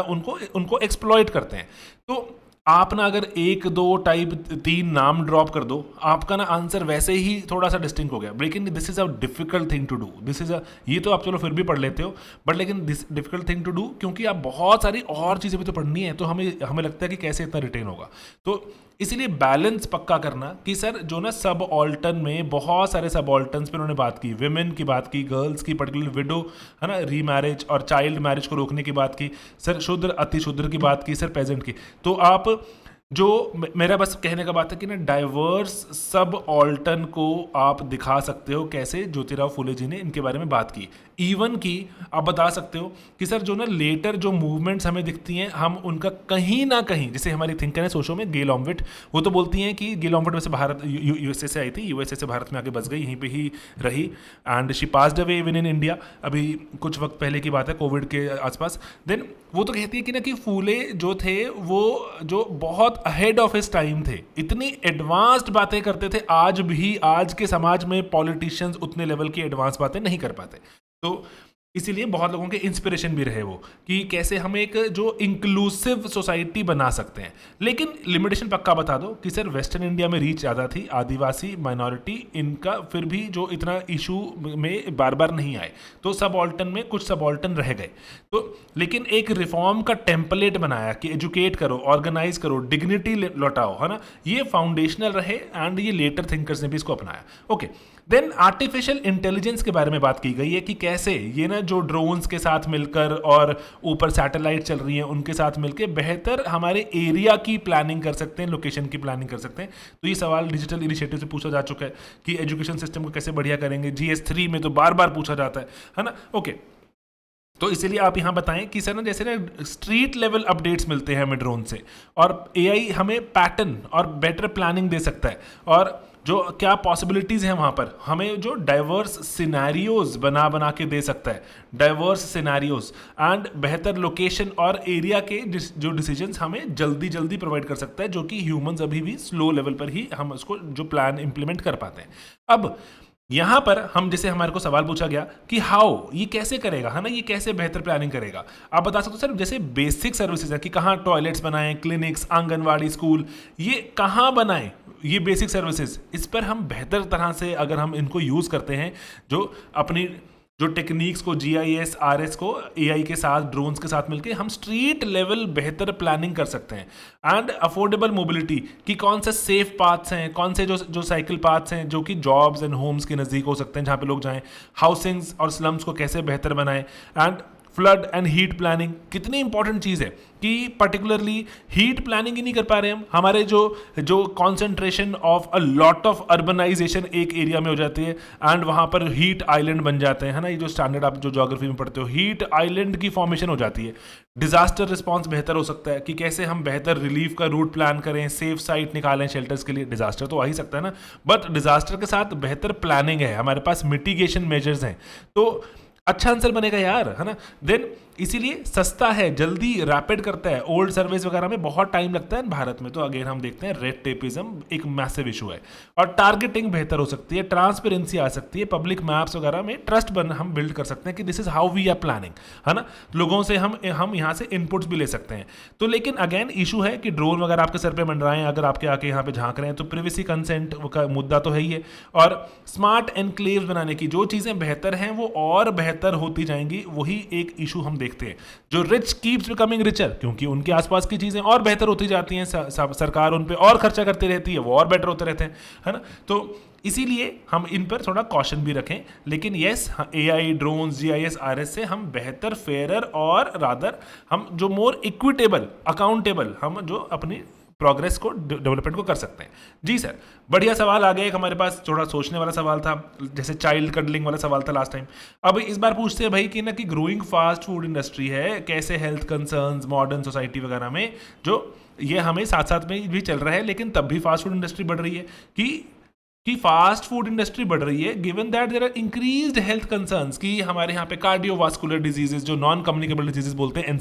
उनको एक्सप्लॉइट करते हैं। तो आप ना अगर 1 2 टाइप 3 नाम ड्रॉप कर दो, आपका ना आंसर वैसे ही थोड़ा सा डिस्टिंक्ट हो गया। लेकिन this is a difficult thing to do, this is a, ये तो आप चलो फिर भी पढ़ लेते हो, बट लेकिन this difficult thing to do, क्योंकि आप बहुत सारी और चीज़ें भी तो पढ़नी है, तो हमें लगता है कि कैसे इतना रिटेन होगा। तो इसीलिए बैलेंस पक्का करना कि सर जो ना सब ऑल्टर्न में बहुत सारे सब ऑल्टर्न्स पे उन्होंने बात की, विमेन की बात की, गर्ल्स की, पर्टिकुलर विडो, है ना, रीमैरिज और चाइल्ड मैरिज को रोकने की बात की, सर शूद्र अति शूद्र की बात की, सर पेजेंट की। तो आप जो मेरा बस कहने का बात है कि ना डाइवर्स सब ऑल्टर्न को आप दिखा सकते हो कैसे ज्योतिराव फूले जी ने इनके बारे में बात की। इवन की आप बता सकते हो कि सर जो ना लेटर जो मूवमेंट्स हमें दिखती हैं, हम उनका कहीं ना कहीं, जैसे हमारी थिंकर है सोशो में गेल ऑम्विट, वो तो बोलती हैं कि गेल ऑम्विट वैसे भारत यूएसए से आई थी, यूएसए से भारत में आके बस गई, यहीं पे ही रही, and she passed away even in India, अभी कुछ वक्त पहले की बात है, कोविड के आसपास। देन वो तो कहती है कि ना कि फूले जो थे वो जो बहुत अहेड ऑफ हिज टाइम थे, इतनी एडवांस्ड बातें करते थे, आज भी आज के समाज में पॉलिटिशियंस उतने लेवल की एडवांस बातें नहीं कर पाते। तो इसीलिए बहुत लोगों के इंस्पिरेशन भी रहे वो कि कैसे हम एक जो इंक्लूसिव सोसाइटी बना सकते हैं। लेकिन लिमिटेशन पक्का बता दो कि सर वेस्टर्न इंडिया में रीच ज़्यादा थी, आदिवासी माइनॉरिटी इनका फिर भी जो इतना इशू में बार बार नहीं आए, तो सब ऑल्टन में कुछ सब ऑल्टन रह गए। तो लेकिन एक रिफॉर्म का टेम्पलेट बनाया कि एजुकेट करो, ऑर्गेनाइज करो, डिग्निटी लौटाओ, है ना, ये फाउंडेशनल रहे, एंड ये लेटर थिंकर्स ने भी इसको अपनाया। ओके, देन आर्टिफिशियल इंटेलिजेंस के बारे में बात की गई है कि कैसे ये ना जो ड्रोन्स के साथ मिलकर और ऊपर सैटेलाइट चल रही हैं उनके साथ मिलकर बेहतर हमारे एरिया की प्लानिंग कर सकते हैं, लोकेशन की प्लानिंग कर सकते हैं। तो ये सवाल डिजिटल इनिशिएटिव से पूछा जा चुका है कि एजुकेशन सिस्टम को कैसे बढ़िया करेंगे, GS3 में तो बार बार पूछा जाता है ना। ओके, तो इसीलिए आप यहाँ बताएं कि सर ना जैसे ना स्ट्रीट लेवल अपडेट्स मिलते हैं हमें ड्रोन से, और AI हमें पैटर्न और बेटर प्लानिंग दे सकता है, और जो क्या पॉसिबिलिटीज़ हैं वहाँ पर हमें जो डाइवर्स सिनेरियोज बना के दे सकता है, डाइवर्स सिनेरियोज एंड बेहतर लोकेशन और एरिया के जो डिसीजंस हमें जल्दी प्रोवाइड कर सकता है, जो कि ह्यूमंस अभी भी स्लो लेवल पर ही हम उसको जो प्लान इंप्लीमेंट कर पाते हैं। अब यहाँ पर हम जैसे हमारे को सवाल पूछा गया कि हाउ, ये कैसे करेगा, है ना, ये कैसे बेहतर प्लानिंग करेगा। आप बता सकते हो सर जैसे बेसिक सर्विसेज है कि कहाँ टॉयलेट्स बनाएं, क्लिनिक्स, आंगनवाड़ी, स्कूल, ये कहाँ बनाएं, ये बेसिक सर्विसेज, इस पर हम बेहतर तरह से अगर हम इनको यूज़ करते हैं, जो अपनी जो टेक्निक्स को GIS RS को AI के साथ ड्रोन्स के साथ मिलके हम स्ट्रीट लेवल बेहतर प्लानिंग कर सकते हैं। एंड अफोर्डेबल मोबिलिटी कि कौन से सेफ पाथ्स हैं, कौन से जो साइकिल पाथ्स हैं जो कि जॉब्स एंड होम्स के नज़दीक हो सकते हैं जहाँ पे लोग जाएं, हाउसिंग्स और स्लम्स को कैसे बेहतर बनाएं, and flood and heat planning कितनी इंपॉर्टेंट चीज़ है कि पर्टिकुलरली हीट प्लानिंग ही नहीं कर पा रहे हम, हमारे जो concentration of a lot of urbanisation एक एरिया में हो जाती है एंड वहाँ पर हीट आइलैंड बन जाते हैं, है ना। ये जो स्टैंडर्ड आप जो ज्योग्राफी में पढ़ते हो, हीट आइलैंड की फॉर्मेशन हो जाती है। डिजास्टर रिस्पॉन्स बेहतर हो सकता है कि कैसे हम बेहतर रिलीफ का रूट प्लान करें, सेफ साइट निकालें शेल्टर्स के लिए। डिजास्टर तो आ ही सकता है ना, बट डिजास्टर के साथ बेहतर प्लानिंग है, हमारे पास मिटिगेशन मेजर्स हैं, तो अच्छा आंसर बनेगा यार, है ना। देन इसीलिए सस्ता है, जल्दी रैपिड करता है। ओल्ड सर्विस वगैरह में बहुत टाइम लगता है भारत में, तो अगेन हम देखते हैं रेड टेपिज्म एक मैसिव इशू है। और टारगेटिंग बेहतर हो सकती है, ट्रांसपेरेंसी आ सकती है, पब्लिक मैप्स वगैरह में ट्रस्ट हम बिल्ड कर सकते हैं कि this is how we are planning, है ना। लोगों से हम यहाँ से इनपुट्स भी ले सकते हैं। तो लेकिन अगेन इशू है कि ड्रोन वगैरह आपके सर पे मंडराएं, अगर आपके आके यहाँ पे झांक रहे हैं, तो प्रिवेसी कंसेंट का मुद्दा तो है ही है। और स्मार्ट एनक्लेव्स बनाने की जो चीज़ें बेहतर हैं वो और बेहतर होती जाएंगी, वही एक इशू हम देखते हैं। जो रिच कीप्स बिकमिंग रिचर, क्योंकि उनके आसपास की चीजें और बेहतर होती जाती हैं, सरकार उन पे और खर्चा करती रहती है, वो और बेटर होते रहते हैं, है ना। तो इसीलिए हम इन पर थोड़ा कॉशन भी रखें। लेकिन yes, AI drones GIS RS से हम बेहतर, फेयरर और रादर हम जो मोर इक्विटेबल, अकाउंटेबल हम जो अपनी प्रोग्रेस को, डेवलपमेंट को कर सकते हैं। जी सर, बढ़िया सवाल आ गया एक हमारे पास, थोड़ा सोचने वाला सवाल था, जैसे चाइल्ड कडलिंग वाला सवाल था लास्ट टाइम। अब इस बार पूछते हैं भाई कि ना कि ग्रोइंग फास्ट फूड इंडस्ट्री है, कैसे हेल्थ कंसर्न्स मॉडर्न सोसाइटी वगैरह में, जो ये हमें साथ साथ में भी चल रहा है, लेकिन तब भी फास्ट फूड इंडस्ट्री बढ़ रही है कि फास्ट फूड इंडस्ट्री बढ़ रही है given that there are increased health concerns कि हमारे यहाँ पे कार्डियोवास्कुलर डिजीजेस, जो नॉन कम्युनिकेबल डिजीजेस बोलते हैं,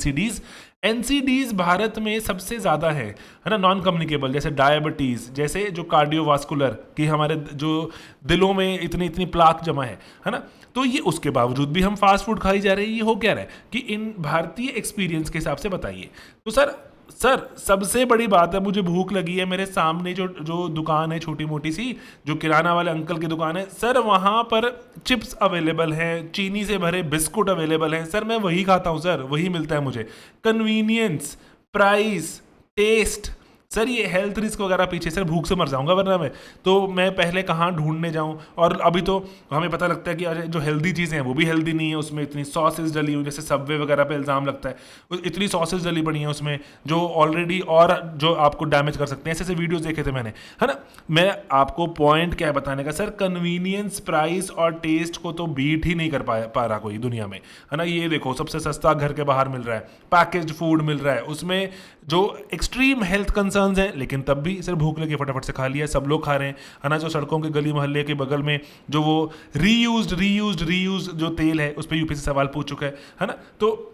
NCDs भारत में सबसे ज़्यादा है ना, नॉन कम्युनिकेबल, जैसे डायबिटीज़, जैसे जो कार्डियोवास्कुलर कि हमारे जो दिलों में इतनी प्लाक जमा है ना। तो ये उसके बावजूद भी हम फास्ट फूड खाई जा रहे हैं, ये हो क्या रहा है कि इन भारतीय एक्सपीरियंस के हिसाब से बताइए। तो सर सबसे बड़ी बात है, मुझे भूख लगी है, मेरे सामने जो दुकान है छोटी मोटी सी, जो किराना वाले अंकल की दुकान है सर, वहाँ पर चिप्स अवेलेबल हैं, चीनी से भरे बिस्कुट अवेलेबल हैं सर, मैं वही खाता हूँ सर, वही मिलता है मुझे। कन्वीनियंस, प्राइस, टेस्ट, सर ये हेल्थ रिस्क वगैरह पीछे, सर भूख से मर जाऊंगा वरना मैं, तो मैं पहले कहाँ ढूंढने जाऊँ। और अभी तो हमें पता लगता है कि अरे जो हेल्दी चीज़ें हैं वो भी हेल्दी नहीं है, उसमें इतनी सॉसेज डली हुई, जैसे सबवे वगैरह पे इल्ज़ाम लगता है इतनी सॉसेज डली पड़ी हैं उसमें जो ऑलरेडी और जो आपको डैमेज कर सकते हैं। ऐसे ऐसे वीडियोज़ देखे थे मैंने, है ना। मैं आपको पॉइंट क्या है बताने का सर, कन्वीनियंस, प्राइस और टेस्ट को तो बीट ही नहीं कर पा रहा कोई दुनिया में, है ना। ये देखो सबसे सस्ता घर के बाहर मिल रहा है, पैकेज्ड फूड मिल रहा है, उसमें जो एक्सट्रीम हेल्थ कंसर्न्स हैं, लेकिन तब भी सर भूख लगी फटाफट से खा लिया, सब लोग खा रहे हैं, है ना। जो सड़कों के गली मोहल्ले के बगल में जो वो रीयूज जो तेल है, उस पर यूपीएससी सवाल पूछ चुका है ना। तो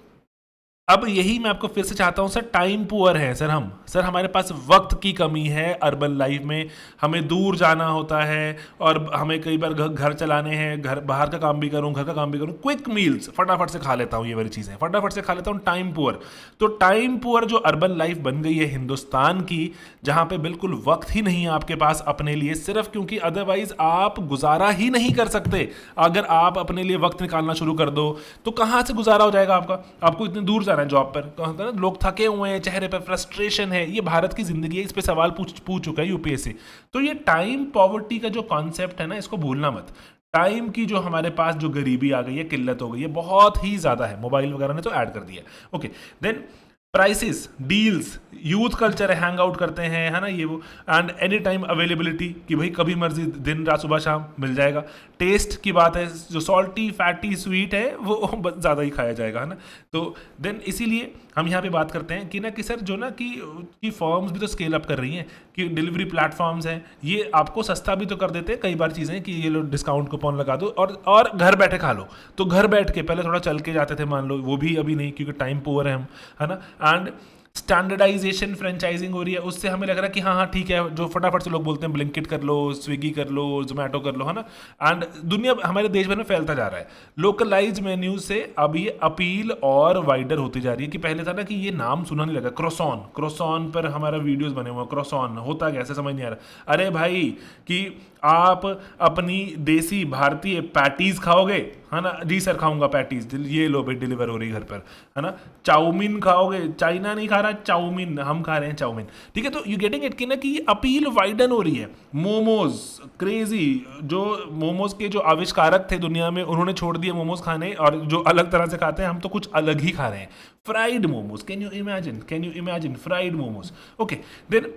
अब यही मैं आपको फिर से चाहता हूं सर, टाइम पुअर है सर हमारे पास वक्त की कमी है। अर्बन लाइफ में हमें दूर जाना होता है और हमें कई बार घर चलाने हैं, घर बाहर का काम भी करूं, घर का काम भी करूं, क्विक मील्स फटाफट से खा लेता हूं, ये वाली चीज़ें फटाफट से खा लेता हूं, टाइम पुअर। तो टाइम पुअर जो अर्बन लाइफ बन गई है हिंदुस्तान की, जहां पे बिल्कुल वक्त ही नहीं है आपके पास अपने लिए, सिर्फ क्योंकि अदरवाइज आप गुजारा ही नहीं कर सकते। अगर आप अपने लिए वक्त निकालना शुरू कर दो तो कहाँ से गुजारा हो जाएगा आपका, आपको इतनी दूर जाना है जॉब पर, तो लोग थके हुए हैं, चेहरे पर फ्रस्ट्रेशन है, ये भारत की जिंदगी है, इस पे सवाल पूछ चुका है यूपीएससी। तो ये टाइम पॉवर्टी का जो कॉन्सेप्ट है ना, इसको भूलना मत। टाइम की जो हमारे पास जो गरीबी आ गई है, किल्लत हो गई है, बहुत ही ज्यादा है, मोबाइल वगैरह ने तो ऐड कर दिया। Okay, then prices, deals, youth culture है, हैंग आउट करते हैं, है ना, ये वो, एंड एनी टाइम अवेलेबिलिटी कि भाई कभी मर्जी दिन रात सुबह शाम मिल जाएगा। टेस्ट की बात है, जो सॉल्टी फैटी स्वीट है वो ज़्यादा ही खाया जाएगा, है ना। तो देन इसीलिए हम यहाँ पे बात करते हैं कि सर जो ना कि फर्म्स भी तो स्केल अप कर रही हैं, कि डिलीवरी प्लेटफॉर्म्स हैं, ये आपको सस्ता भी तो कर देते हैं कई बार चीज़ें, कि ये लो डिस्काउंट कूपन लगा दो और घर बैठे खा लो। तो घर बैठ के पहले थोड़ा चल के जाते थे मान लो, वो भी अभी नहीं क्योंकि टाइम पुअर है हम, है ना। एंड स्टैंडर्डाइजेशन, फ्रेंचाइजिंग हो रही है, उससे हमें लग रहा है कि हाँ ठीक है, जो फटाफट से लोग बोलते हैं ब्लिंकिट कर लो, स्विगी कर लो, जोमेटो कर लो, है ना। एंड दुनिया हमारे देश भर में फैलता जा रहा है। लोकलाइज मेन्यू से अब ये अपील और वाइडर होती जा रही है, कि पहले था ना कि ये नाम सुना नहीं लगा, क्रोसॉन पर हमारा वीडियोस बने हुए, क्रोसॉन होता क्या, ऐसे समझ नहीं आ रहा। अरे भाई कि आप अपनी देसी भारतीय पैटीज खाओगे, है ना, जी सर खाऊंगा पैटीज, ये लो भाई डिलीवर हो रही घर पर, है ना। चाउमीन खाओगे, चाइना नहीं खा रहा चाउमीन, हम खा रहे हैं चाउमीन, ठीक है। तो यू गेटिंग इट कि ना कि अपील वाइडन हो रही है। मोमोज क्रेजी, जो मोमोज के जो आविष्कारक थे दुनिया में, उन्होंने छोड़ दिए मोमोज खाने, और जो अलग तरह से खाते हैं, हम तो कुछ अलग ही खा रहे हैं। Fried momos, can you imagine fried momos. Okay, then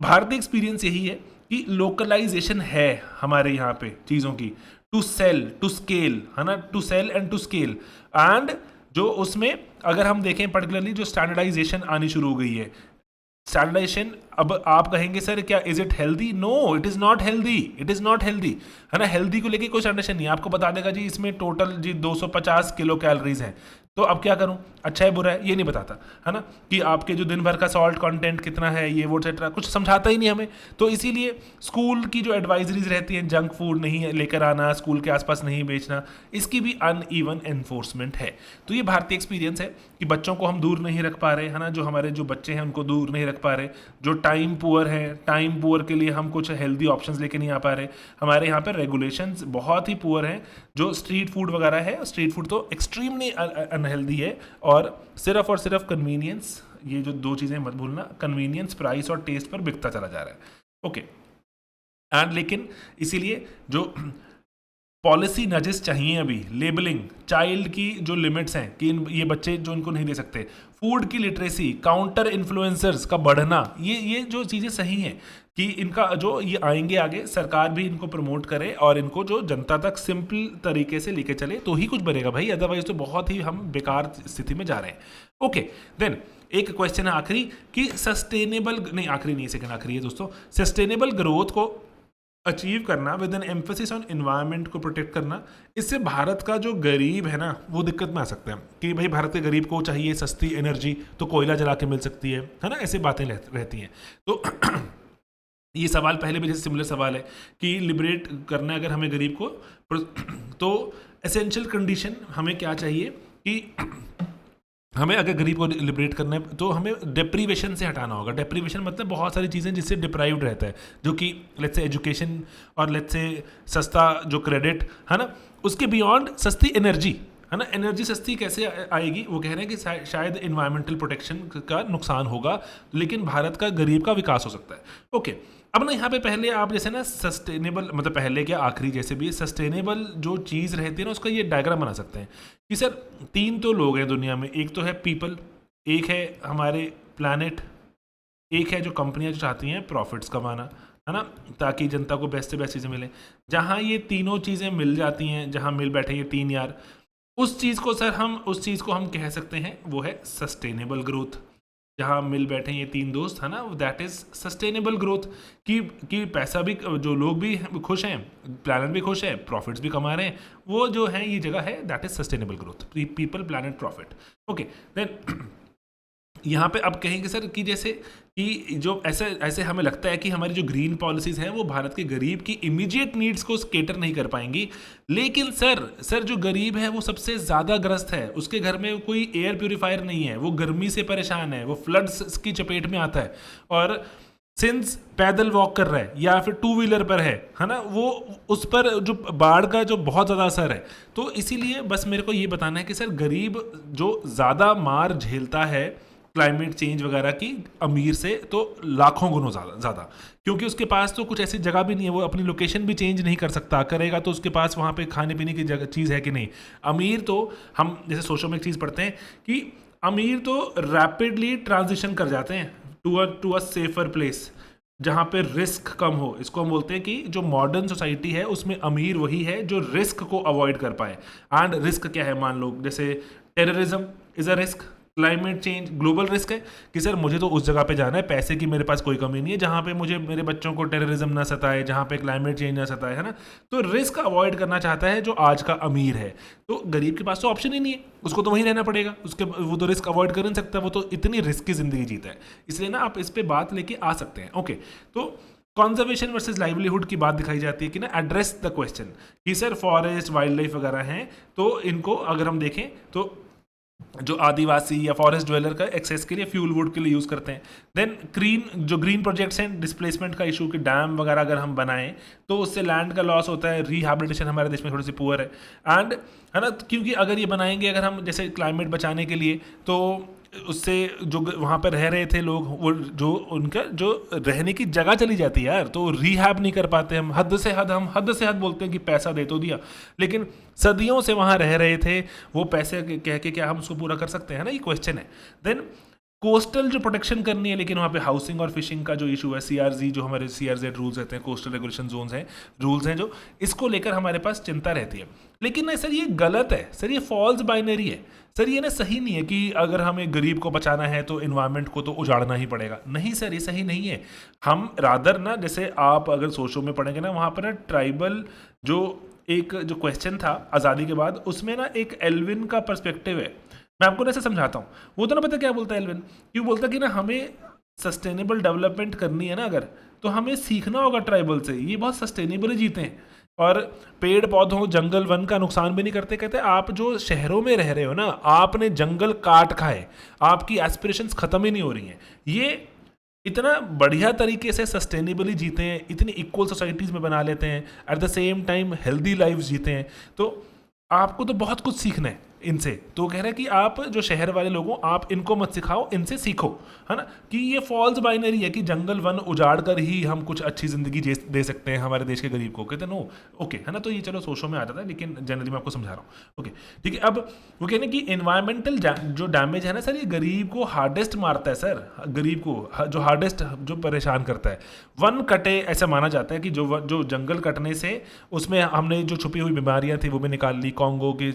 भारतीय एक्सपीरियंस यही है कि लोकलाइजेशन है हमारे यहाँ पे चीज़ों की, टू सेल टू स्केल, है ना, to sell and to scale. And जो उसमें अगर हम देखें पर्टिकुलरली जो स्टैंडर्डाइजेशन आनी शुरू हो गई है, स्टैंडर्डाइजेशन, अब आप कहेंगे सर क्या is it healthy? No, it is not healthy, it is not healthy, है ना। हेल्दी को लेके कोई स्टैंडर्डाइजेशन नहीं है, आपको बता देगा जी इसमें टोटल जी 250 किलो कैलोरीज हैं, तो अब क्या करूं, अच्छा है बुरा है ये नहीं बताता, है ना, कि आपके जो दिन भर का सॉल्ट कंटेंट कितना है, ये वो एक्सेट्रा कुछ समझाता ही नहीं हमें। तो इसीलिए स्कूल की जो एडवाइजरीज रहती हैं, जंक फूड नहीं लेकर आना, स्कूल के आसपास नहीं बेचना, इसकी भी अनइवन एनफोर्समेंट है। तो ये भारतीय एक्सपीरियंस है कि बच्चों को हम दूर नहीं रख पा रहे, है ना, जो हमारे जो बच्चे हैं उनको दूर नहीं रख पा रहे, जो टाइम पुअर है, टाइम पुअर के लिए हम कुछ हेल्दी ऑप्शंस लेके नहीं आ पा रहे। हमारे यहाँ पर रेगुलेशंस बहुत ही पुअर हैं, जो स्ट्रीट फूड वगैरह है, स्ट्रीट फूड तो एक्सट्रीमली अनहेल्दी है, और सिर्फ कन्वीनियंस, ये जो दो चीज़ें मत भूलना, कन्वीनियंस, प्राइस और टेस्ट पर बिकता चला जा रहा है। ओके, एंड लेकिन इसीलिए जो पॉलिसी नजेस चाहिए अभी, लेबलिंग, चाइल्ड की जो लिमिट्स हैं कि ये बच्चे जो इनको नहीं दे सकते, फूड की लिटरेसी, काउंटर इन्फ्लुएंसर्स का बढ़ना, ये जो चीज़ें सही हैं कि इनका जो ये आएंगे आगे, सरकार भी इनको प्रमोट करे और इनको जो जनता तक सिंपल तरीके से लेके चले, तो ही कुछ बनेगा भाई, अदरवाइज तो बहुत ही हम बेकार स्थिति में जा रहे हैं। ओके, देन एक क्वेश्चन है आखिरी कि सस्टेनेबल, नहीं आखिरी नहीं, सेकंड आखिरी है दोस्तों, सस्टेनेबल ग्रोथ को अचीव करना with N emphasis on environment को प्रोटेक्ट करना, इससे भारत का जो गरीब है ना वो दिक्कत में आ सकते हैं कि भाई भारत के गरीब को चाहिए सस्ती एनर्जी, तो कोयला जला के मिल सकती है ना, ऐसी बातें रहती हैं। तो ये सवाल पहले भी जैसे सिमिलर सवाल है कि लिबरेट करना है अगर हमें गरीब को, तो एसेंशियल कंडीशन हमें क्या चाहिए कि हमें अगर गरीब को लिबरेट करना है तो हमें डिप्रीवेशन से हटाना होगा। डिप्रीवेशन मतलब बहुत सारी चीज़ें जिससे डिप्राइव्ड रहता है, जो कि लेट्स से एजुकेशन और लेट्स से सस्ता जो क्रेडिट, है ना, उसके बियॉन्ड सस्ती एनर्जी, है ना। एनर्जी सस्ती कैसे आएगी, वो कह रहे हैं कि शायद इन्वायरमेंटल प्रोटेक्शन का नुकसान होगा, लेकिन भारत का गरीब का विकास हो सकता है। ओके, अब ना यहाँ पे पहले आप जैसे ना सस्टेनेबल, मतलब पहले क्या आखिरी जैसे भी सस्टेनेबल जो चीज़ रहती है ना, उसका ये डायग्राम बना सकते हैं कि सर तीन तो लोग हैं दुनिया में, एक तो है पीपल, एक है हमारे प्लैनेट, एक है जो कंपनियां जो चाहती हैं प्रॉफिट्स कमाना, है ना, ताकि जनता को बेस्ट से बेस्ट चीज़ें मिले। जहाँ ये तीनों चीज़ें मिल जाती हैं, जहाँ मिल बैठे ये तीन यार, उस चीज़ को हम कह सकते हैं वो है सस्टेनेबल ग्रोथ। जहाँ मिल बैठे ये तीन दोस्त, है ना, दैट इज सस्टेनेबल ग्रोथ कि पैसा भी, जो लोग भी खुश हैं, प्लैनेट भी खुश है, प्रॉफिट्स भी कमा रहे हैं, वो जो है ये जगह है, that is sustainable growth, people planet profit. Okay, then यहाँ पे अब कहेंगे सर कि जैसे कि जो ऐसे हमें लगता है कि हमारी जो ग्रीन पॉलिसीज़ हैं वो भारत के गरीब की इमीडिएट नीड्स को केटर नहीं कर पाएंगी, लेकिन सर जो गरीब है वो सबसे ज़्यादा ग्रस्त है, उसके घर में कोई एयर प्योरीफायर नहीं है, वो गर्मी से परेशान है, वो फ्लड्स की चपेट में आता है, और सिंस पैदल वॉक कर रहा है या फिर टू व्हीलर पर है ना, वो उस पर जो बाढ़ का जो बहुत ज़्यादा असर है। तो इसीलिए बस मेरे को ये बताना है कि सर गरीब जो ज़्यादा मार झेलता है क्लाइमेट चेंज वगैरह की अमीर से, तो लाखों गुणों ज़्यादा, क्योंकि उसके पास तो कुछ ऐसी जगह भी नहीं है, वो अपनी लोकेशन भी चेंज नहीं कर सकता, करेगा तो उसके पास वहाँ पे खाने पीने की जगह चीज़ है कि नहीं। अमीर तो हम जैसे सोशल में एक चीज़ पढ़ते हैं कि अमीर तो रैपिडली ट्रांजिशन कर जाते हैं टू अ सेफर प्लेस जहाँ पे रिस्क कम हो। इसको हम बोलते हैं कि जो मॉडर्न सोसाइटी है उसमें अमीर वही है जो रिस्क को अवॉइड कर पाए। एंड रिस्क क्या है, मान लो जैसे terrorism is a risk, climate change global risk है कि सर मुझे तो उस जगह पे जाना है, पैसे की मेरे पास कोई कमी नहीं है, जहाँ पे मुझे मेरे बच्चों को टेररिज्म ना सताए, जहाँ पे क्लाइमेट चेंज ना सताए, है ना। तो रिस्क अवॉइड करना चाहता है जो आज का अमीर है। तो गरीब के पास तो ऑप्शन ही नहीं है, उसको तो वहीं रहना पड़ेगा, वो तो रिस्क अवॉइड कर नहीं सकता, वो तो इतनी रिस्क की जिंदगी जीता है। इसलिए ना आप इस पर बात लेके आ सकते हैं। ओके, तो कंजर्वेशन वर्सेस लाइवलीहुड की बात दिखाई जाती है कि ना एड्रेस द क्वेश्चन कि सर फॉरेस्ट वाइल्ड लाइफ वगैरह हैं, तो इनको अगर हम देखें तो जो आदिवासी या फॉरेस्ट ड्वेलर का एक्सेस के लिए फ्यूल वुड के लिए यूज़ करते हैं। देन ग्रीन प्रोजेक्ट्स हैं, डिस्प्लेसमेंट का इशू कि डैम वगैरह अगर हम बनाएं तो उससे लैंड का लॉस होता है, रिहैबिलिटेशन हमारे देश में थोड़ी सी पुअर है ना, क्योंकि अगर ये बनाएंगे अगर हम जैसे क्लाइमेट बचाने के लिए, तो उससे जो वहाँ पर रह रहे थे लोग, वो जो उनका जो रहने की जगह चली जाती है यार, तो रिहैब नहीं कर पाते हम हद से हद बोलते हैं कि पैसा दे तो दिया, लेकिन सदियों से वहाँ रह रहे थे, वो पैसे कह के क्या हम उसको पूरा कर सकते हैं ना, ये क्वेश्चन है। देन कोस्टल जो प्रोटेक्शन करनी है, लेकिन वहाँ पे हाउसिंग और फिशिंग का जो इशू है, सीआरजी जो हमारे सीआरजेड रूल्स रहते हैं, कोस्टल रेगुलेशन जोन्स हैं, रूल्स हैं जो, इसको लेकर हमारे पास चिंता रहती है। लेकिन ना सर ये गलत है सर, ये फॉल्स बाइनरी है सर, ये ना सही नहीं है कि अगर हमें गरीब को बचाना है तो इन्वायरमेंट को तो उजाड़ना ही पड़ेगा। नहीं सर, ये सही नहीं है। हम रादर ना, जैसे आप अगर सोशो में पढ़ेंगे ना, वहाँ पर ना ट्राइबल जो एक जो क्वेश्चन था आज़ादी के बाद, उसमें ना एक एल्विन का पर्सपेक्टिव है। मैं आपको ऐसे समझाता हूँ। वो तो ना पता क्या बोलता है एल्विन, क्यों बोलता कि ना हमें सस्टेनेबल डेवलपमेंट करनी है ना अगर, तो हमें सीखना होगा ट्राइबल से, ये बहुत सस्टेनेबली जीते हैं और पेड़ पौधों जंगल वन का नुकसान भी नहीं करते। कहते हैं आप जो शहरों में रह रहे हो ना, आपने जंगल काट खाए, आपकी एस्पिरेशंस खत्म ही नहीं हो रही हैं। ये इतना बढ़िया तरीके से सस्टेनेबली जीते हैं, इतनी इक्वल सोसाइटीज़ में बना लेते हैं, at the same time healthy life जीते हैं। तो आपको तो बहुत कुछ सीखना है इनसे। तो कह रहे हैं कि आप जो शहर वाले लोगों, आप इनको मत सिखाओ, इनसे सीखो, है ना, कि ये फॉल्स बाइनरी है कि जंगल वन उजाड़ कर ही हम कुछ अच्छी ज़िंदगी दे सकते हैं हमारे देश के गरीब को। कहते हैं नो, ओके, है ना। तो ये चलो सोशो में आता था, लेकिन जनरली मैं आपको समझा रहा हूँ। ओके ठीक है। अब वो कहने कि इन्वायरमेंटल जो डैमेज है ना सर, ये गरीब को हार्डेस्ट मारता है सर, गरीब को जो हार्डेस्ट जो परेशान करता है। वन कटे, ऐसा माना जाता है कि जो जंगल कटने से उसमें हमने जो छुपी हुई बीमारियां थी वो भी निकाल ली। कॉन्गो के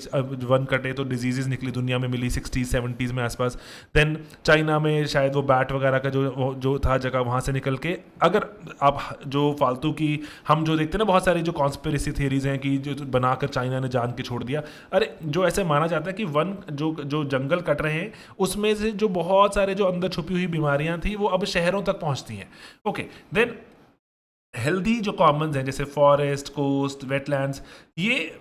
वन कटे तो डिजीजेस निकली, दुनिया में मिली 60s-70s में आसपास। देन चाइना में शायद वो बैट वगैरह का जो था जगह, वहाँ से निकल के, अगर आप जो फालतू की हम जो देखते हैं ना, बहुत सारी जो कॉन्स्पिरेसी थियरीज हैं कि जो बनाकर चाइना ने जान के छोड़ दिया, अरे जो ऐसे माना जाता है कि वन जो जंगल कट रहे हैं उसमें से जो बहुत सारे जो अंदर छुपी हुई बीमारियां थी वो अब शहरों तक पहुंचती हैं। ओके देन हेल्दी जो कॉमन्स हैं जैसे फॉरेस्ट, कोस्ट, वेटलैंड्स, ये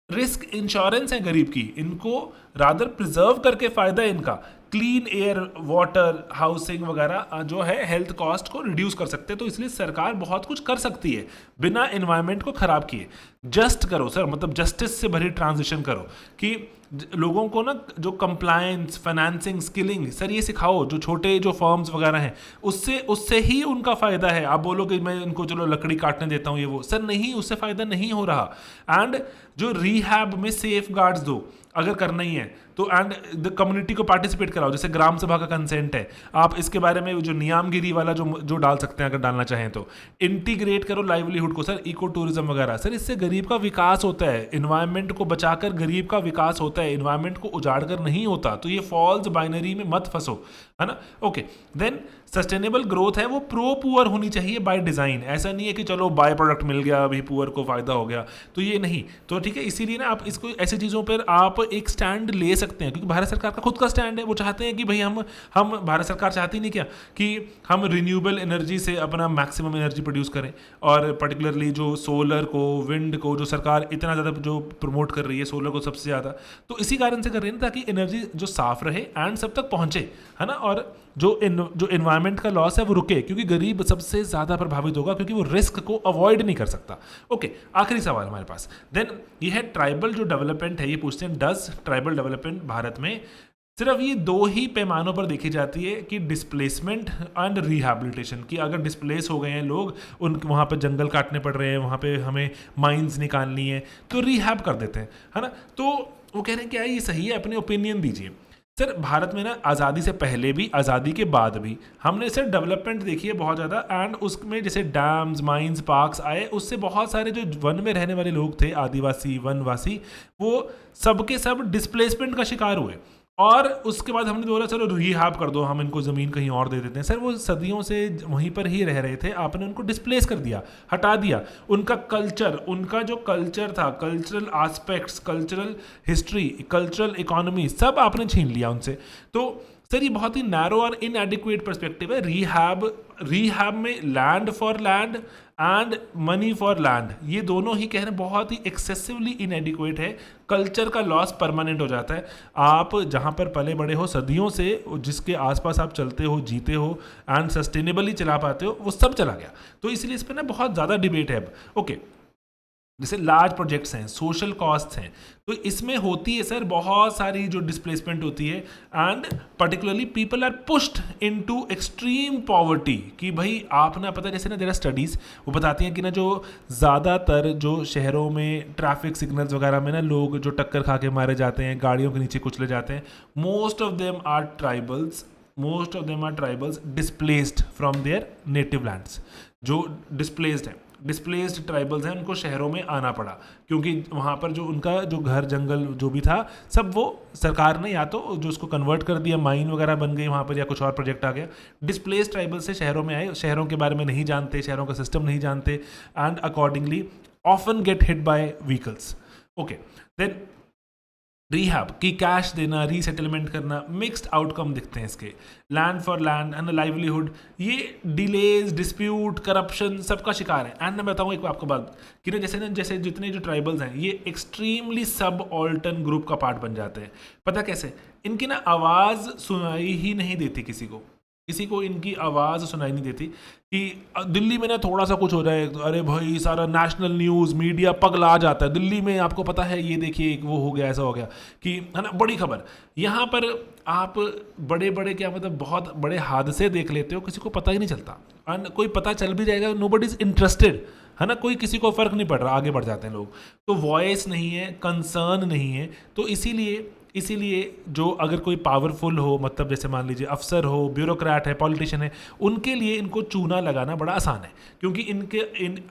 रिस्क इंश्योरेंस है गरीब की, इनको रादर प्रिजर्व करके फ़ायदा है इनका। क्लीन एयर, वाटर, हाउसिंग वगैरह जो है हेल्थ कॉस्ट को रिड्यूस कर सकते हैं। तो इसलिए सरकार बहुत कुछ कर सकती है बिना एनवायरनमेंट को ख़राब किए। जस्ट करो सर, मतलब जस्टिस से भरी ट्रांजिशन करो कि लोगों को ना जो कंप्लायंस, फाइनेंसिंग, स्किलिंग सर ये सिखाओ। जो छोटे जो फर्म्स वगैरह हैं उससे ही उनका फ़ायदा है। आप बोलो कि मैं इनको चलो लकड़ी काटने देता हूँ ये वो, सर नहीं, उससे फ़ायदा नहीं हो रहा। एंड जो रिहैब में सेफ गार्ड्स दो अगर करना ही है तो, एंड द कम्युनिटी को पार्टिसिपेट कराओ, जैसे ग्राम सभा का कंसेंट है। आप इसके बारे में जो नियामगिरी वाला जो डाल सकते हैं अगर डालना चाहें तो, इंटीग्रेट करो लाइवलीहुड को सर, इको टूरिज्म वगैरह। सर इससे गरीब का विकास होता है, इन्वायरमेंट को बचाकर गरीब का विकास होता है, इन्वायरमेंट को उजाड़ कर नहीं होता। तो ये फॉल्स बाइनरी में मत फंसो, है ना। ओके देन सस्टेनेबल ग्रोथ है वो प्रो पुअर होनी चाहिए बाय डिज़ाइन। ऐसा नहीं है कि चलो बाय प्रोडक्ट मिल गया अभी पुअर को फ़ायदा हो गया, तो ये नहीं। तो ठीक है, इसीलिए ना आप इसको ऐसी चीज़ों पर आप एक स्टैंड ले सकते हैं, क्योंकि भारत सरकार का खुद का स्टैंड है। वो चाहते हैं कि भाई हम भारत सरकार चाहती नहीं क्या कि हम रिन्यूएबल एनर्जी से अपना मैक्सिमम एनर्जी प्रोड्यूस करें, और पर्टिकुलरली जो सोलर को, विंड को जो सरकार इतना ज़्यादा जो प्रमोट कर रही है, सोलर को सबसे ज़्यादा, तो इसी कारण से कर रही है ना, ताकि एनर्जी जो साफ रहे एंड सब तक पहुँचे, है ना। और जो एनवायरनमेंट का लॉस है वो रुके, क्योंकि गरीब सबसे ज़्यादा प्रभावित होगा, क्योंकि वो रिस्क को अवॉइड नहीं कर सकता। ओके आखिरी सवाल हमारे पास, देन ये है ट्राइबल जो डेवलपमेंट है। ये पूछते हैं, डज ट्राइबल डेवलपमेंट भारत में सिर्फ ये दो ही पैमानों पर देखी जाती है कि डिस्प्लेसमेंट एंड रिहैबिलिटेशन, कि अगर डिस्प्लेस हो गए हैं लोग, उन वहाँ पे जंगल काटने पड़ रहे हैं, वहाँ पे हमें माइंस निकालनी है, तो रिहैब कर देते हैं, है ना। तो वो कह रहे हैं क्या ये सही है, अपने ओपिनियन दीजिए। सर भारत में ना आज़ादी से पहले भी, आज़ादी के बाद भी हमने सर डेवलपमेंट देखी है बहुत ज़्यादा, एंड उसमें जैसे डैम्स, माइंस, पार्क्स आए, उससे बहुत सारे जो वन में रहने वाले लोग थे, आदिवासी, वनवासी, वो सबके सब डिस्प्लेसमेंट का शिकार हुए। और उसके बाद हमने बोला चलो रिहैब कर दो, हम इनको ज़मीन कहीं और दे देते हैं। सर वो सदियों से वहीं पर ही रह रहे थे, आपने उनको डिस्प्लेस कर दिया, हटा दिया। उनका कल्चर, उनका जो कल्चर था, cultural aspects, cultural history, cultural economy, सब आपने छीन लिया उनसे। तो सर ये बहुत ही नैरो और इनएडिक्वेट पर्सपेक्टिव है। रिहैब में land for land and money for land, ये दोनों ही कह रहे हैं बहुत ही एक्सेसिवली इनएडिक्वेट है। कल्चर का लॉस परमानेंट हो जाता है। आप जहाँ पर पले बड़े हो सदियों से, जिसके आसपास आप चलते हो, जीते हो एंड सस्टेनेबली चला पाते हो, वो सब चला गया। तो इसलिए इस पर ना बहुत ज़्यादा डिबेट है अब। ओके, जैसे लार्ज प्रोजेक्ट्स हैं, सोशल कॉस्ट हैं, तो इसमें होती है सर बहुत सारी जो डिस्प्लेसमेंट होती है and particularly people are pushed into extreme poverty. कि भाई आप ना पता, जैसे ना देयर आर स्टडीज़ वो बताती हैं कि ना जो ज़्यादातर जो शहरों में ट्रैफिक सिग्नल्स वगैरह में ना लोग जो टक्कर खा के मारे जाते हैं, गाड़ियों के नीचे कुचले जाते हैं, most of them are tribals displaced from their native lands. जो डिस्प्लेस्ड ट्राइबल्स हैं उनको शहरों में आना पड़ा, क्योंकि वहाँ पर जो उनका जो घर जंगल जो भी था सब वो सरकार ने या तो जो उसको कन्वर्ट कर दिया, माइन वगैरह बन गई वहाँ पर, या कुछ और प्रोजेक्ट आ गया। डिस्प्लेस्ड ट्राइबल्स से शहरों में आए, शहरों के बारे में नहीं जानते, शहरों का सिस्टम नहीं जानते and accordingly often get hit by vehicles. Okay, then rehab की कैश देना, रीसेटलमेंट करना, मिक्स्ड आउटकम दिखते हैं इसके। Land for land and livelihood, ये डिलेज, डिस्प्यूट, करप्शन सबका शिकार है। एंड मैं बताऊँ एक आपको बात कि जैसे जितने जो ट्राइबल्स हैं ये एक्सट्रीमली सब ऑल्टन ग्रुप का पार्ट बन जाते हैं। पता कैसे? इनकी ना आवाज़ सुनाई ही नहीं देती किसी को इनकी आवाज़ सुनाई नहीं देती। कि दिल्ली में ना थोड़ा सा कुछ हो जाए तो अरे भाई सारा नेशनल न्यूज़ मीडिया पगला जाता है। दिल्ली में आपको पता है ये देखिए वो हो गया, ऐसा हो गया, कि है ना बड़ी खबर। यहाँ पर आप बड़े बड़े क्या मतलब बहुत बड़े हादसे देख लेते हो, किसी को पता ही नहीं चलता। एंड कोई पता चल भी जाएगा, नोबडी इज़ इंटरेस्टेड, है ना, कोई किसी को फ़र्क नहीं पड़ रहा, आगे बढ़ जाते हैं लोग। तो वॉइस नहीं है, कंसर्न नहीं है। तो इसीलिए जो अगर कोई पावरफुल हो, मतलब जैसे मान लीजिए अफसर हो, ब्यूरोक्रेट है, पॉलिटिशियन है, उनके लिए इनको चूना लगाना बड़ा आसान है, क्योंकि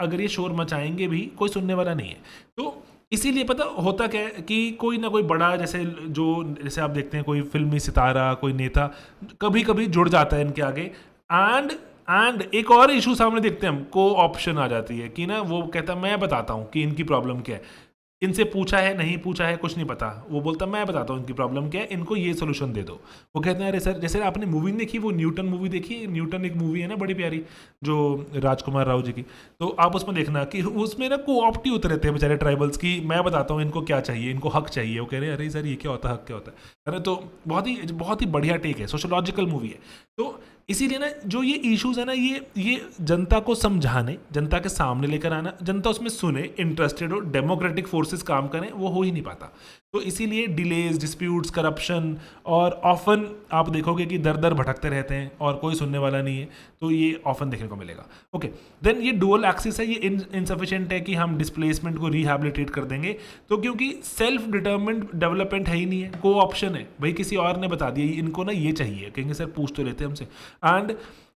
अगर ये शोर मचाएंगे भी कोई सुनने वाला नहीं है। तो इसीलिए पता होता क्या है कि कोई ना कोई बड़ा जैसे आप देखते हैं कोई फिल्मी सितारा, कोई नेता कभी कभी जुड़ जाता है इनके आगे। एंड एक और इशू सामने देखते हैं हम, को ऑप्शन आ जाती है कि ना वो कहता है मैं बताता हूँ कि इनकी प्रॉब्लम क्या है। इनसे पूछा है नहीं पूछा है कुछ नहीं पता, वो बोलता मैं बताता हूँ इनकी प्रॉब्लम क्या है, इनको ये सोल्यूशन दे दो। वो कहते हैं अरे सर, जैसे आपने मूवी नहीं देखी, वो न्यूटन मूवी देखी, न्यूटन एक मूवी है ना बड़ी प्यारी जो राजकुमार राव जी की, तो आप उसमें देखना कि उसमें ना कोऑप्टी उतरे थे बेचारे ट्राइबल्स की, मैं बताता हूँ इनको क्या चाहिए, इनको हक चाहिए। वो कह रहे हैं अरे सर ये क्या होता है, हक क्या होता है ना। तो बहुत ही बढ़िया टेक है, सोशोलॉजिकल मूवी है। तो इसीलिए ना जो ये इश्यूज है ना, ये जनता को समझाने, जनता के सामने लेकर आना, जनता उसमें सुने, इंटरेस्टेड हो, डेमोक्रेटिक फोर्सेस काम करें, वो हो ही नहीं पाता। तो इसीलिए डिलेज, डिस्प्यूट्स, करप्शन, और ऑफन आप देखोगे कि दर दर भटकते रहते हैं और कोई सुनने वाला नहीं है। तो ये ऑफन देखने को मिलेगा। ओके, देन ये डुअल एक्सिस है, ये इनसफिशिएंट है कि हम डिस्प्लेसमेंट को रिहैबिलिटेट कर देंगे। तो क्योंकि सेल्फ डिटर्मिन्ड डेवलपमेंट है ही नहीं है, को ऑप्शन है भाई किसी और ने बता दिया इनको ना ये चाहिए, कहेंगे सर पूछ तो लेते हमसे। एंड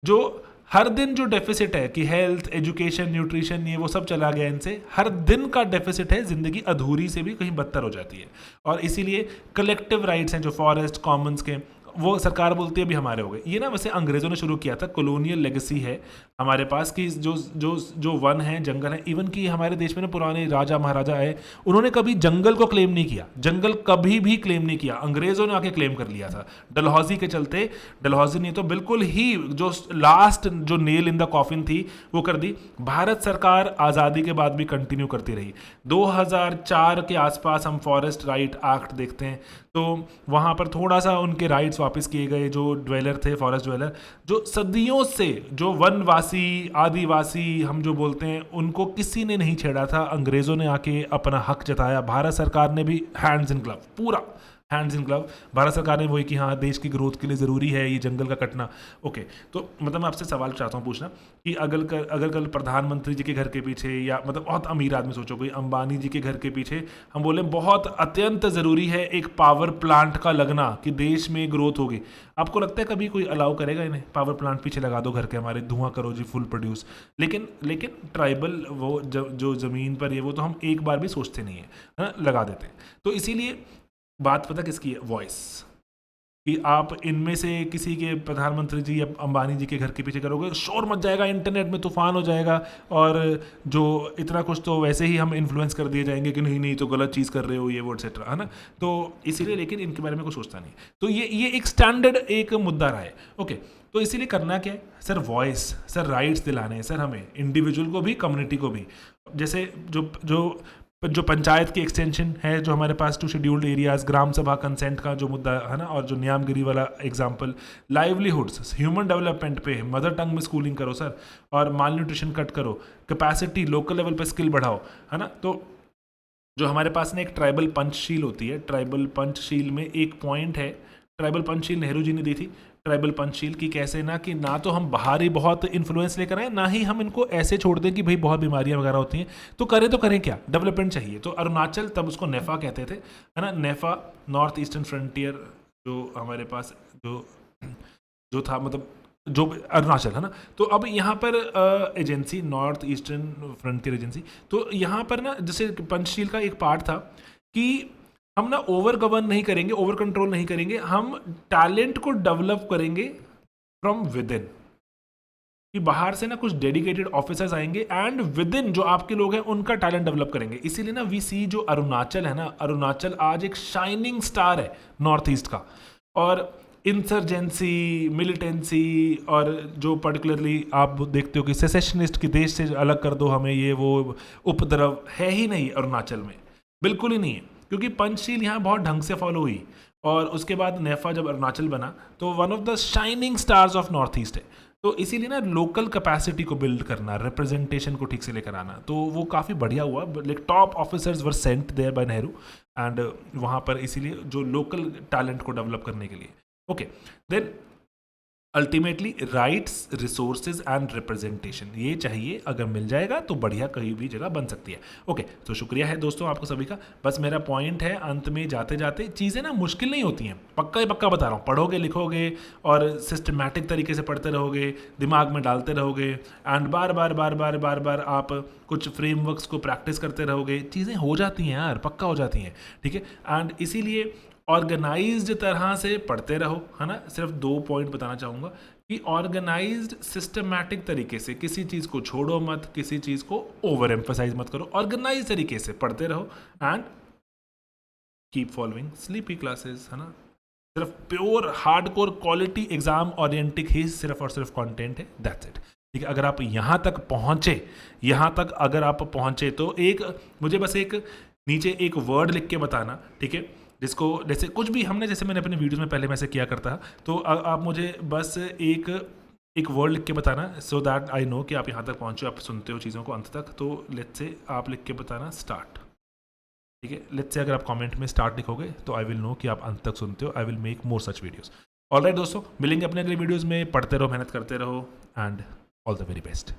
जो हर दिन जो डेफिसिट है कि हेल्थ, एजुकेशन, न्यूट्रिशन, ये वो सब चला गया इनसे, हर दिन का डेफिसिट है, जिंदगी अधूरी से भी कहीं बदतर हो जाती है। और इसीलिए कलेक्टिव राइट्स हैं जो फॉरेस्ट कॉमन्स के, वो सरकार बोलती है अभी हमारे हो गए। ये ना वैसे अंग्रेज़ों ने शुरू किया था, कॉलोनियल लेगेसी है हमारे पास कि जो वन है, जंगल है, इवन कि हमारे देश में ना पुराने राजा महाराजा आए, उन्होंने कभी जंगल को क्लेम नहीं किया, जंगल कभी भी क्लेम नहीं किया, अंग्रेज़ों ने आके क्लेम कर लिया था डलहौजी के चलते। डलहौजी ने तो बिल्कुल ही जो लास्ट जो नेल इन द कॉफिन थी वो कर दी। भारत सरकार आज़ादी के बाद भी कंटिन्यू करती रही। 2004 के आसपास हम फॉरेस्ट राइट एक्ट देखते हैं, तो वहाँ पर थोड़ा सा उनके राइट्स वापस किए गए। जो ड्वेलर थे, फॉरेस्ट ड्वेलर, जो सदियों से जो वनवासी, आदिवासी हम जो बोलते हैं, उनको किसी ने नहीं छेड़ा था। अंग्रेज़ों ने आके अपना हक जताया, भारत सरकार ने भी हैंड्स इन ग्लव, पूरा हैंड्स इन ग्लव भारत सरकार ने वही कि हाँ देश की ग्रोथ के लिए ज़रूरी है ये जंगल का कटना। ओके, तो मतलब मैं आपसे सवाल चाहता हूँ पूछना कि अगर कल प्रधानमंत्री जी के घर के पीछे, या मतलब बहुत अमीर आदमी, सोचो कोई अंबानी जी के घर के पीछे, हम बोले बहुत अत्यंत ज़रूरी है एक पावर प्लांट का लगना कि देश में ग्रोथ होगी, आपको लगता है कभी कोई अलाउ करेगा इन्हें? पावर प्लांट पीछे लगा दो घर के हमारे, धुआं करो जी, फुल प्रोड्यूस। लेकिन ट्राइबल वो जो ज़मीन पर ये, वो तो हम एक बार भी सोचते नहीं है, लगा देते हैं। तो इसीलिए बात पता किसकी है? वॉइस। कि आप इनमें से किसी के प्रधानमंत्री जी या अंबानी जी के घर के पीछे करोगे, शोर मच जाएगा, इंटरनेट में तूफान हो जाएगा, और जो इतना कुछ तो वैसे ही हम इन्फ्लुएंस कर दिए जाएंगे कि नहीं नहीं तो गलत चीज़ कर रहे हो, ये वो एटसेट्रा, है ना। तो इसीलिए लेकिन इनके बारे में कुछ सोचता नहीं। तो ये एक स्टैंडर्ड एक मुद्दा रहा है। ओके, तो इसीलिए करना क्या है सर, वॉइस, सर राइट्स दिलाने हैं सर हमें, इंडिविजुअल को भी, कम्युनिटी को भी। जैसे जो पंचायत की एक्सटेंशन है जो हमारे पास टू शेड्यूल्ड एरियाज, ग्राम सभा कंसेंट का जो मुद्दा है ना, और जो न्यामगिरी वाला एग्जाम्पल, लाइवलीहुड्स, ह्यूमन डेवलपमेंट पे मदर टंग में स्कूलिंग करो सर, और माल न्यूट्रिशन कट करो, कैपेसिटी लोकल लेवल पे स्किल बढ़ाओ, है ना। तो जो हमारे पास ना एक ट्राइबल पंचशील होती है, ट्राइबल पंचशील में एक पॉइंट है, ट्राइबल पंचशील नेहरू जी ने दी थी, ट्राइबल पंचशील की कैसे ना कि ना तो हम बाहर ही बहुत इन्फ्लुएंस लेकर आए, ना ही हम इनको ऐसे छोड़ दें कि भाई बहुत बीमारियां वगैरह होती हैं, तो करें क्या, डेवलपमेंट चाहिए। तो अरुणाचल, तब उसको नेफा कहते थे, है ना, नेफा, नॉर्थ ईस्टर्न फ्रंटियर, जो हमारे पास जो था, मतलब जो अरुणाचल, है ना। तो अब यहाँ पर agency, north eastern frontier agency, तो यहाँ पर ना जैसे पंचशील का एक पार्ट था कि हम ना ओवर गवर्न नहीं करेंगे, ओवर कंट्रोल नहीं करेंगे, हम टैलेंट को डेवलप करेंगे फ्रॉम विद इन, कि बाहर से ना कुछ डेडिकेटेड ऑफिसर्स आएंगे एंड विद इन जो आपके लोग हैं उनका टैलेंट डेवलप करेंगे। इसीलिए ना वी सी जो अरुणाचल है ना, अरुणाचल आज एक शाइनिंग स्टार है नॉर्थ ईस्ट का, और इंसर्जेंसी, मिलिटेंसी, और जो पर्टिकुलरली आप देखते हो कि सेसेशनिस्ट की देश से अलग कर दो हमें, ये वो उपद्रव है ही नहीं अरुणाचल में, बिल्कुल ही नहीं है, क्योंकि पंचशील यहाँ बहुत ढंग से फॉलो हुई। और उसके बाद नेफा जब अरुणाचल बना तो one of the shining stars of north east है। तो इसीलिए ना लोकल कैपेसिटी को बिल्ड करना, रिप्रेजेंटेशन को ठीक से लेकर आना, तो वो काफ़ी बढ़िया हुआ। Like top officers were sent there by Nehru and वहाँ पर इसीलिए जो लोकल टैलेंट को डेवलप करने के लिए। Okay, then ultimately rights, resources and representation, ये चाहिए, अगर मिल जाएगा तो बढ़िया कहीं भी जगह बन सकती है। ओके, तो शुक्रिया है दोस्तों आपको सभी का। बस मेरा पॉइंट है अंत में जाते जाते, चीज़ें ना मुश्किल नहीं होती हैं, पक्का ही पक्का बता रहा हूँ, पढ़ोगे लिखोगे और सिस्टमैटिक तरीके से पढ़ते रहोगे, दिमाग में डालते रहोगे, एंड बार बार बार बार बार बार आप कुछ फ्रेमवर्क्स को प्रैक्टिस करते रहोगे, चीज़ें हो जाती हैं यार, पक्का हो जाती हैं, ठीक है। एंड इसीलिए ऑर्गेनाइज्ड तरह से पढ़ते रहो, है ना। सिर्फ 2 पॉइंट बताना चाहूँगा कि ऑर्गेनाइज्ड सिस्टमैटिक तरीके से, किसी चीज़ को छोड़ो मत, किसी चीज़ को ओवर एम्फसाइज मत करो, ऑर्गेनाइज तरीके से पढ़ते रहो and keep following sleepy classes, है ना। सिर्फ प्योर हार्डकोर क्वालिटी एग्जाम ओरिएंटिक ही सिर्फ और सिर्फ कंटेंट है, दैट्स इट, ठीक है। अगर आप यहाँ तक पहुँचे तो एक मुझे बस एक नीचे एक वर्ड लिख के बताना, ठीक है, जिसको जैसे कुछ भी हमने, जैसे मैंने अपने वीडियोस में पहले मैं ऐसे किया करता, तो आप मुझे बस एक वर्ड लिख के बताना, सो दैट आई नो कि आप यहाँ तक पहुँचे, आप सुनते हो चीज़ों को अंत तक। तो लेट्स से आप लिख के बताना स्टार्ट, ठीक है। लेट्स से अगर आप कमेंट में स्टार्ट लिखोगे तो आई विल नो कि आप अंत तक सुनते हो, I will make more such videos. Alright दोस्तों, मिलेंगे अपने अगले वीडियोज़ में, पढ़ते रहो, मेहनत करते रहो and all the very best.